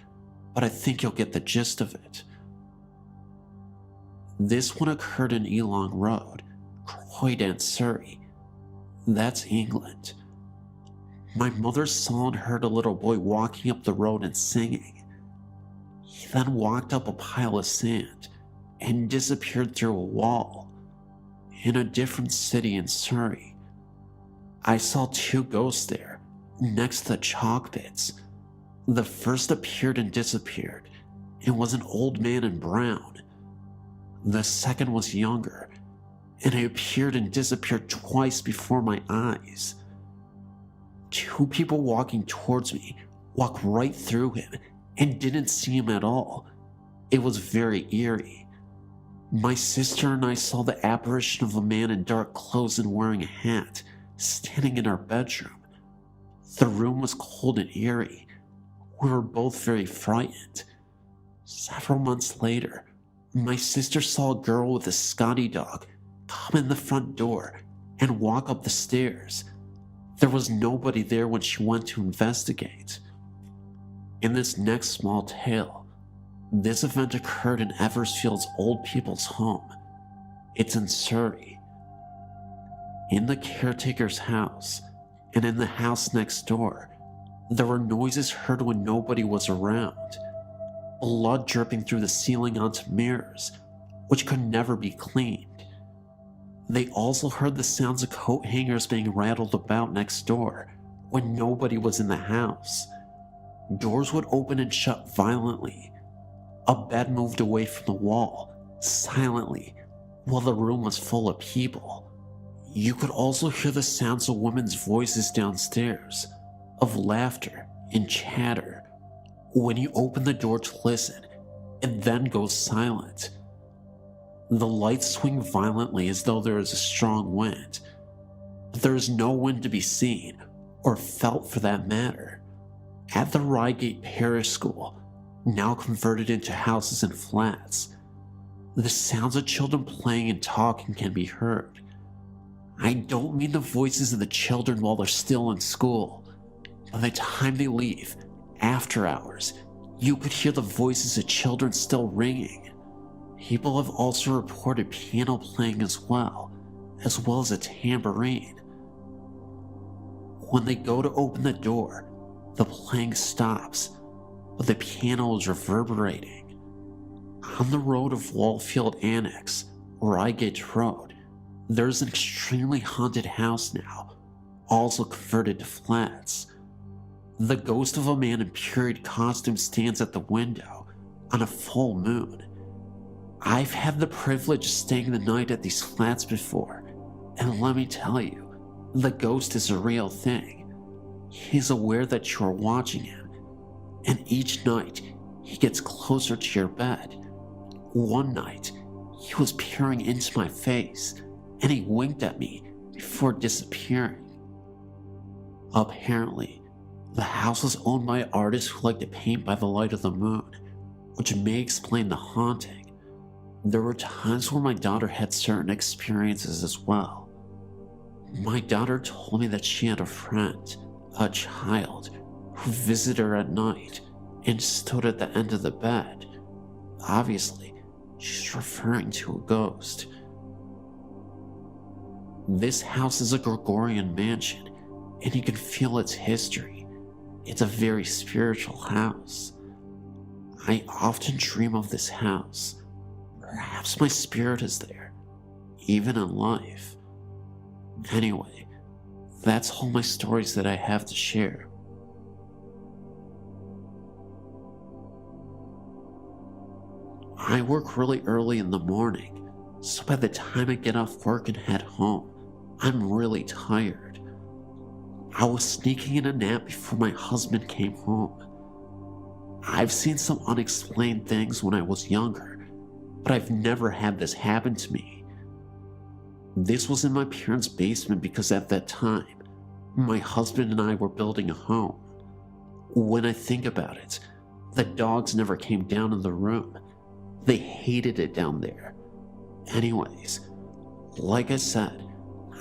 but I think you'll get the gist of it. This one occurred in Elong Road, Croydon, Surrey. That's England. My mother saw and heard a little boy walking up the road and singing. He then walked up a pile of sand and disappeared through a wall in a different city in Surrey. I saw two ghosts there, next to the chalk pits. The first appeared and disappeared. It was an old man in brown. The second was younger, and it appeared and disappeared twice before my eyes. Two people walking towards me walked right through him and didn't see him at all. It was very eerie. My sister and I saw the apparition of a man in dark clothes and wearing a hat, standing in our bedroom. The room was cold and eerie. We were both very frightened. Several months later, my sister saw a girl with a Scotty dog come in the front door and walk up the stairs. There was nobody there when she went to investigate. In this next small tale, this event occurred in Eversfield's old people's home. It's in Surrey. In the caretaker's house, and in the house next door, there were noises heard when nobody was around. Blood dripping through the ceiling onto mirrors, which could never be cleaned. They also heard the sounds of coat hangers being rattled about next door when nobody was in the house. Doors would open and shut violently. A bed moved away from the wall, silently, while the room was full of people. You could also hear the sounds of women's voices downstairs, of laughter and chatter. When you open the door to listen, it then goes silent. The lights swing violently as though there is a strong wind, but there is no wind to be seen, or felt for that matter. At the Reigate Parish School, now converted into houses and flats, the sounds of children playing and talking can be heard. I don't mean the voices of the children while they're still in school. By the time they leave, after hours, you could hear the voices of children still ringing. People have also reported piano playing as well as a tambourine. When they go to open the door, the playing stops, but the piano is reverberating. On the road of Wallfield Annex, Reigate Road, there's an extremely haunted house now, also converted to flats. The ghost of a man in period costume stands at the window on a full moon. I've had the privilege of staying the night at these flats before, and let me tell you, the ghost is a real thing. He's aware that you are watching him, and each night he gets closer to your bed. One night, he was peering into my face, and he winked at me before disappearing. Apparently, the house was owned by artists who like to paint by the light of the moon, which may explain the haunting. There were times where my daughter had certain experiences as well. My daughter told me that she had a friend, a child, who visited her at night and stood at the end of the bed. Obviously, she's referring to a ghost. This house is a Gregorian mansion, and you can feel its history. It's a very spiritual house. I often dream of this house. Perhaps my spirit is there, even in life. Anyway, that's all my stories that I have to share. I work really early in the morning, so by the time I get off work and head home, I'm really tired. I was sneaking in a nap before my husband came home. I've seen some unexplained things when I was younger, but I've never had this happen to me. This was in my parents' basement because at that time, my husband and I were building a home. When I think about it, the dogs never came down in the room. They hated it down there. Anyways, like I said,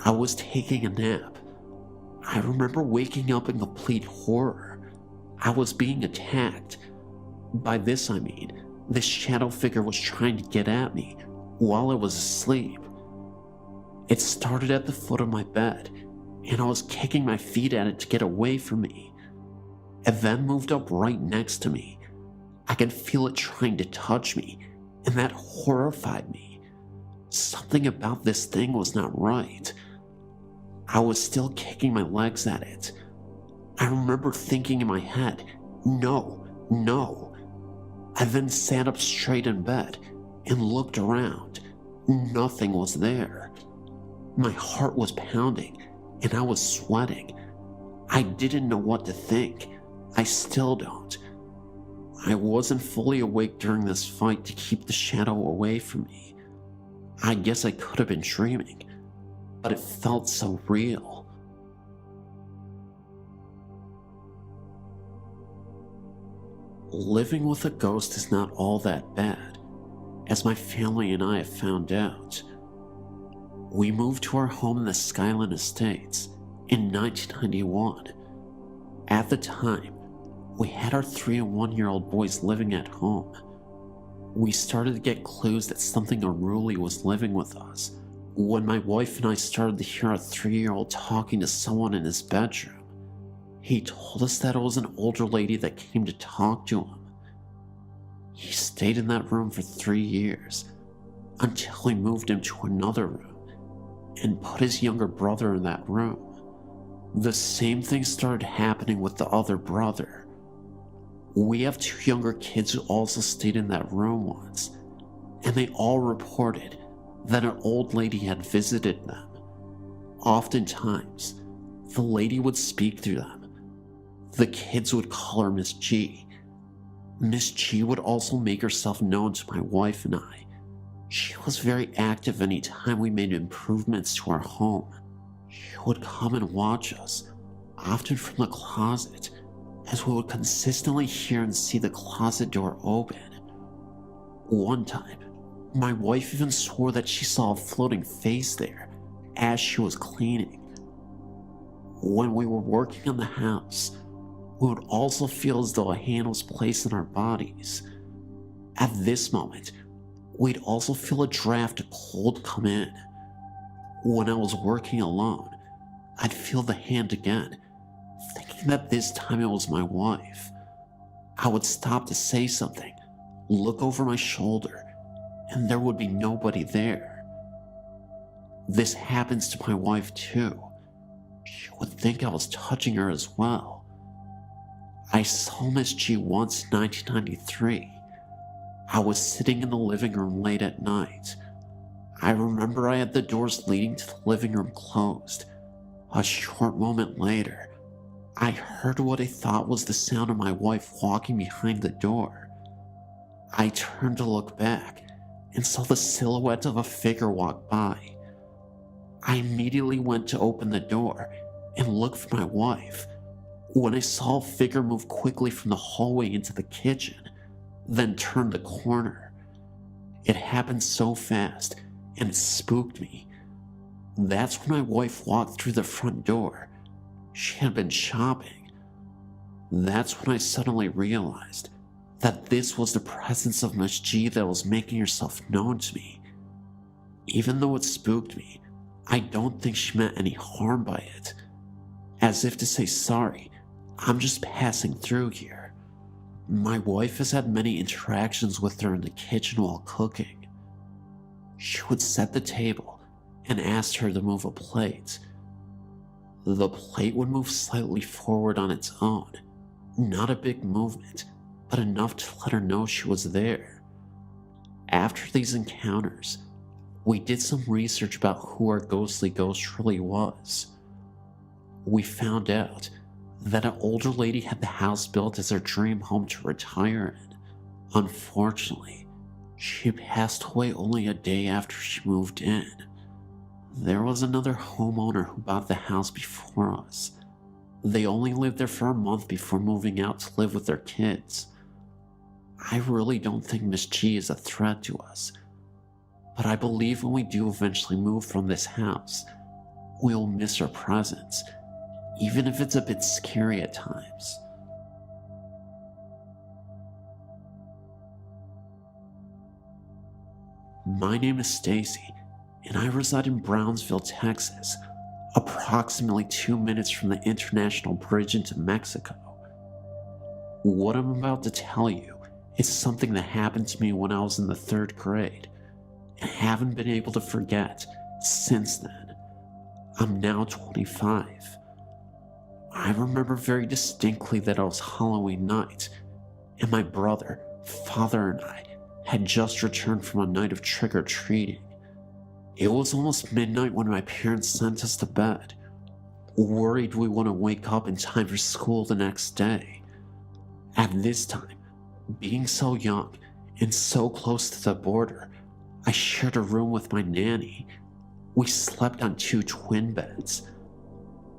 I was taking a nap. I remember waking up in complete horror. I was being attacked. By this I mean, this shadow figure was trying to get at me while I was asleep. It started at the foot of my bed, and I was kicking my feet at it to get away from me. It then moved up right next to me. I could feel it trying to touch me, and that horrified me. Something about this thing was not right. I was still kicking my legs at it. I remember thinking in my head, no, no. I then sat up straight in bed and looked around. Nothing was there. My heart was pounding and I was sweating. I didn't know what to think. I still don't. I wasn't fully awake during this fight to keep the shadow away from me. I guess I could have been dreaming, but it felt so real. Living with a ghost is not all that bad, as my family and I have found out. We moved to our home in the Skyline Estates in 1991. At the time, we had our 3 and 1-year-old boys living at home. We started to get clues that something unruly was living with us when my wife and I started to hear our 3-year-old talking to someone in his bedroom. He told us that it was an older lady that came to talk to him. He stayed in that room for 3 years until he moved him to another room and put his younger brother in that room. The same thing started happening with the other brother. We have 2 younger kids who also stayed in that room once, and they all reported that an old lady had visited them. Oftentimes, the lady would speak through them. The kids would call her Miss G. Miss G would also make herself known to my wife and I. She was very active any time we made improvements to our home. She would come and watch us, often from the closet, as we would consistently hear and see the closet door open. One time, my wife even swore that she saw a floating face there as she was cleaning. When we were working on the house, we would also feel as though a hand was placed on our bodies. At this moment, we'd also feel a draft of cold come in. When I was working alone, I'd feel the hand again, thinking that this time it was my wife. I would stop to say something, look over my shoulder, and there would be nobody there. This happens to my wife too. She would think I was touching her as well. I saw Miss G once in 1993. I was sitting in the living room late at night. I remember I had the doors leading to the living room closed. A short moment later, I heard what I thought was the sound of my wife walking behind the door. I turned to look back and saw the silhouette of a figure walk by. I immediately went to open the door and look for my wife when I saw a figure move quickly from the hallway into the kitchen, then turn the corner. It happened so fast, and it spooked me. That's when my wife walked through the front door. She had been shopping. That's when I suddenly realized that this was the presence of Miss G that was making herself known to me. Even though it spooked me, I don't think she meant any harm by it. As if to say, sorry, I'm just passing through here. My wife has had many interactions with her in the kitchen while cooking. She would set the table and ask her to move a plate. The plate would move slightly forward on its own. Not a big movement, but enough to let her know she was there. After these encounters, we did some research about who our ghostly ghost really was. We found out that an older lady had the house built as her dream home to retire in. Unfortunately, she passed away only a day after she moved in. There was another homeowner who bought the house before us. They only lived there for a month before moving out to live with their kids. I really don't think Miss G is a threat to us, but I believe when we do eventually move from this house, we'll miss her presence, even if it's a bit scary at times. My name is Stacy, and I reside in Brownsville, Texas, approximately 2 minutes from the international bridge into Mexico. What I'm about to tell you is something that happened to me when I was in the 3rd grade, and haven't been able to forget since then. I'm now 25. I remember very distinctly that it was Halloween night, and my brother, father, and I had just returned from a night of trick-or-treating. It was almost midnight when my parents sent us to bed, worried we wouldn't wake up in time for school the next day. At this time, being so young and so close to the border, I shared a room with my nanny. We slept on 2 twin beds.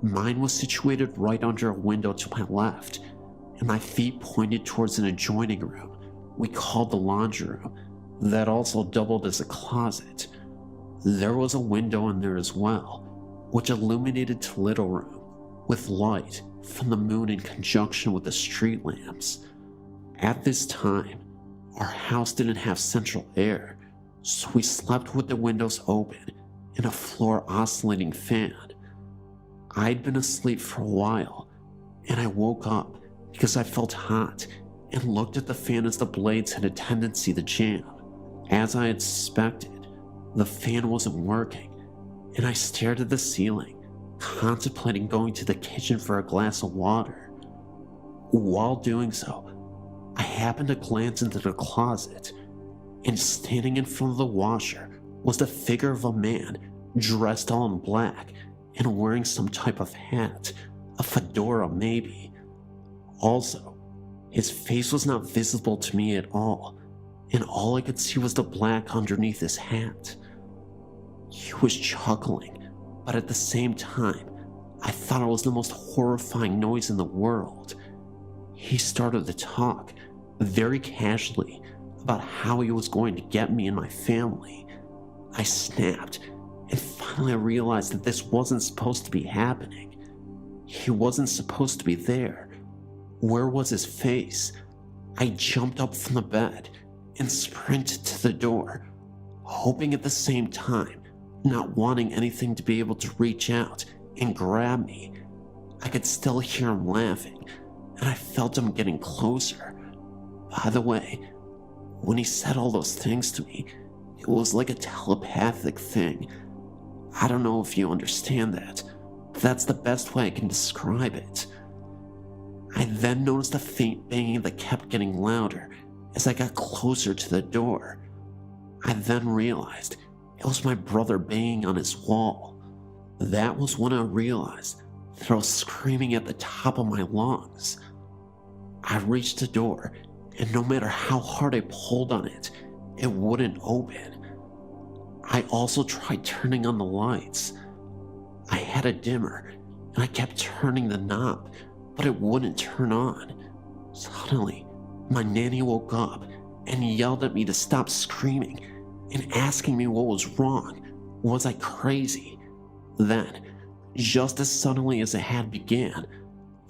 Mine was situated right under a window to my left, and my feet pointed towards an adjoining room we called the laundry room that also doubled as a closet. There was a window in there as well, which illuminated the little room with light from the moon in conjunction with the street lamps. At this time, our house didn't have central air, so we slept with the windows open and a floor oscillating fan. I'd been asleep for a while, and I woke up because I felt hot and looked at the fan as the blades had a tendency to jam. As I had suspected, the fan wasn't working, and I stared at the ceiling, contemplating going to the kitchen for a glass of water. While doing so, I happened to glance into the closet, and standing in front of the washer was the figure of a man dressed all in black and wearing some type of hat, a fedora maybe. Also, his face was not visible to me at all, and all I could see was the black underneath his hat. He was chuckling, but at the same time, I thought it was the most horrifying noise in the world. He started to talk, very casually, about how he was going to get me and my family. I snapped, and finally I realized that this wasn't supposed to be happening. He wasn't supposed to be there. Where was his face? I jumped up from the bed and sprinted to the door, hoping at the same time, not wanting anything to be able to reach out and grab me. I could still hear him laughing, and I felt him getting closer. By the way, when he said all those things to me, it was like a telepathic thing. I don't know if you understand that, but that's the best way I can describe it. I then noticed a faint banging that kept getting louder as I got closer to the door. I then realized it was my brother banging on his wall. That was when I realized that I was screaming at the top of my lungs. I reached the door, and no matter how hard I pulled on it, it wouldn't open. I also tried turning on the lights. I had a dimmer, and I kept turning the knob, but it wouldn't turn on. Suddenly, my nanny woke up and yelled at me to stop screaming and asking me what was wrong. Was I crazy? Then, just as suddenly as it had began,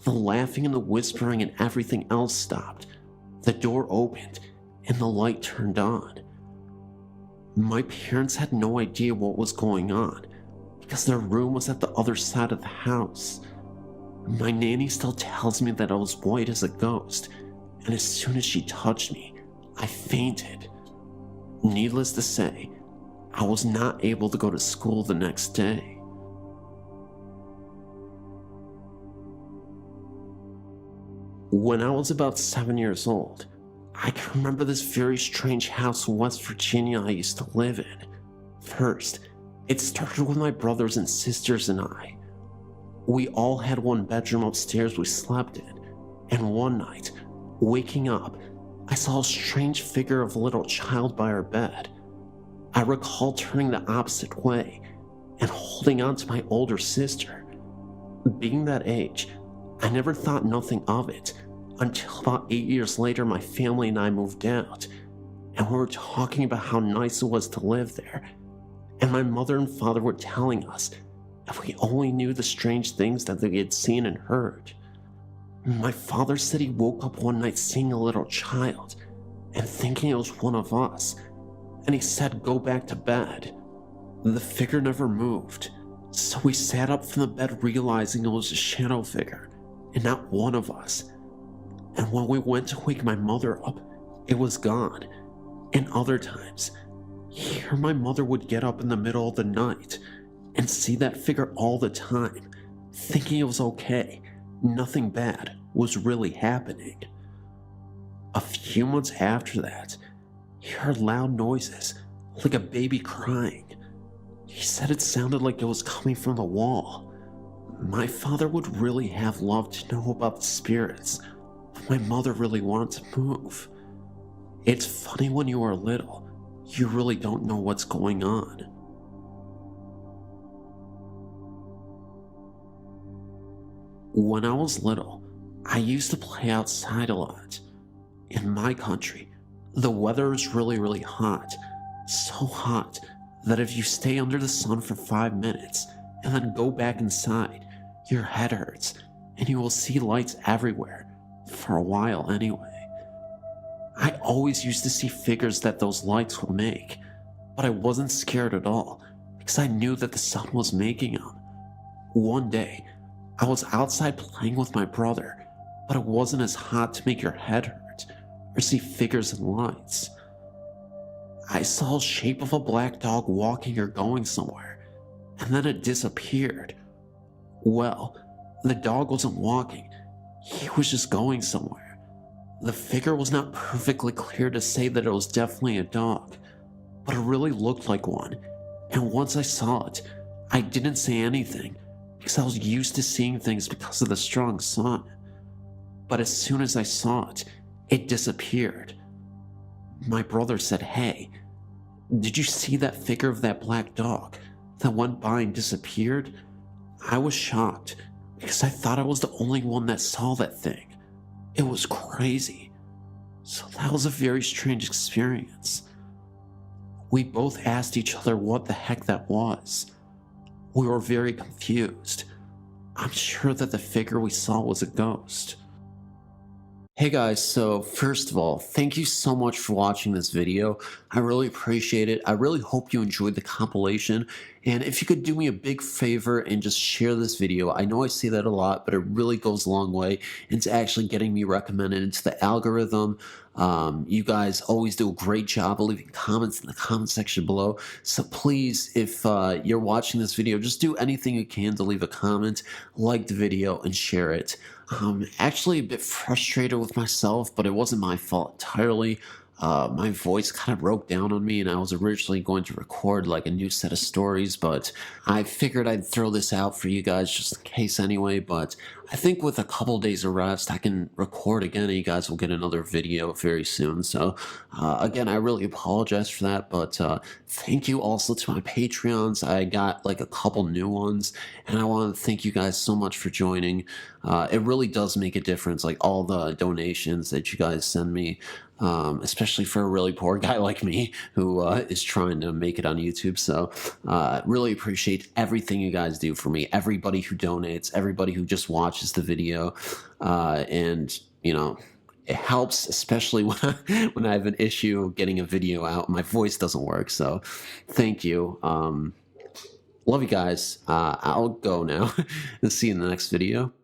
the laughing and the whispering and everything else stopped. The door opened and the light turned on. My parents had no idea what was going on because their room was at the other side of the house. My nanny still tells me that I was white as a ghost, and as soon as she touched me, I fainted. Needless to say, I was not able to go to school the next day. When I was about 7 years old, I can remember this very strange house in West Virginia I used to live in. First, it started with my brothers and sisters and I. We all had one bedroom upstairs we slept in, and one night, waking up, I saw a strange figure of a little child by our bed. I recall turning the opposite way and holding on to my older sister. Being that age, I never thought nothing of it until about 8 years later my family and I moved out, and we were talking about how nice it was to live there, and my mother and father were telling us if we only knew the strange things that they had seen and heard. My father said he woke up one night seeing a little child and thinking it was one of us, and he said go back to bed. The figure never moved, so we sat up from the bed realizing it was a shadow figure and not one of us. And when we went to wake my mother up, it was gone. And other times, here my mother would get up in the middle of the night and see that figure all the time, thinking it was okay. Nothing bad was really happening. A few months after that, he heard loud noises, like a baby crying. He said it sounded like it was coming from the wall. My father would really have loved to know about the spirits, but my mother really wanted to move. It's funny when you are little, you really don't know what's going on. When I was little, I used to play outside a lot. In my country, the weather is really hot. So hot that if you stay under the sun for 5 minutes and then go back inside, your head hurts and you will see lights everywhere, for a while anyway. I always used to see figures that those lights would make, but I wasn't scared at all because I knew that the sun was making them. One day, I was outside playing with my brother, but it wasn't as hot to make your head hurt or see figures and lights. I saw a shape of a black dog walking or going somewhere, and then it disappeared. Well, the dog wasn't walking, he was just going somewhere. The figure was not perfectly clear to say that it was definitely a dog, but it really looked like one, and once I saw it, I didn't say anything because I was used to seeing things because of the strong sun. But as soon as I saw it, it disappeared. My brother said, "Hey, did you see that figure of that black dog that went by and disappeared?" I was shocked because I thought I was the only one that saw that thing. It was crazy. So that was a very strange experience. We both asked each other what the heck that was. We were very confused. I'm sure that the figure we saw was a ghost. Hey guys, so first of all, thank you so much for watching this video. I really appreciate it. I really hope you enjoyed the compilation. And if you could do me a big favor and just share this video. I know I say that a lot, but it really goes a long way into actually getting me recommended into the algorithm. You guys always do a great job of leaving comments in the comment section below. So please, if you're watching this video, just do anything you can to leave a comment, like the video, and share it. I'm actually a bit frustrated with myself, but it wasn't my fault entirely. My voice kind of broke down on me, and I was originally going to record like a new set of stories, but I figured I'd throw this out for you guys just in case anyway. But I think with a couple days of rest, I can record again, and you guys will get another video very soon. So again, I really apologize for that, but thank you also to my Patreons. I got like a couple new ones, and I want to thank you guys so much for joining. It really does make a difference, like all the donations that you guys send me. Especially for a really poor guy like me who is trying to make it on YouTube. So really appreciate everything you guys do for me, everybody who donates, everybody who just watches the video, and you know, it helps, especially when I have an issue getting a video out. My voice doesn't work, so thank you. Love you guys. I'll go now and see you in the next video.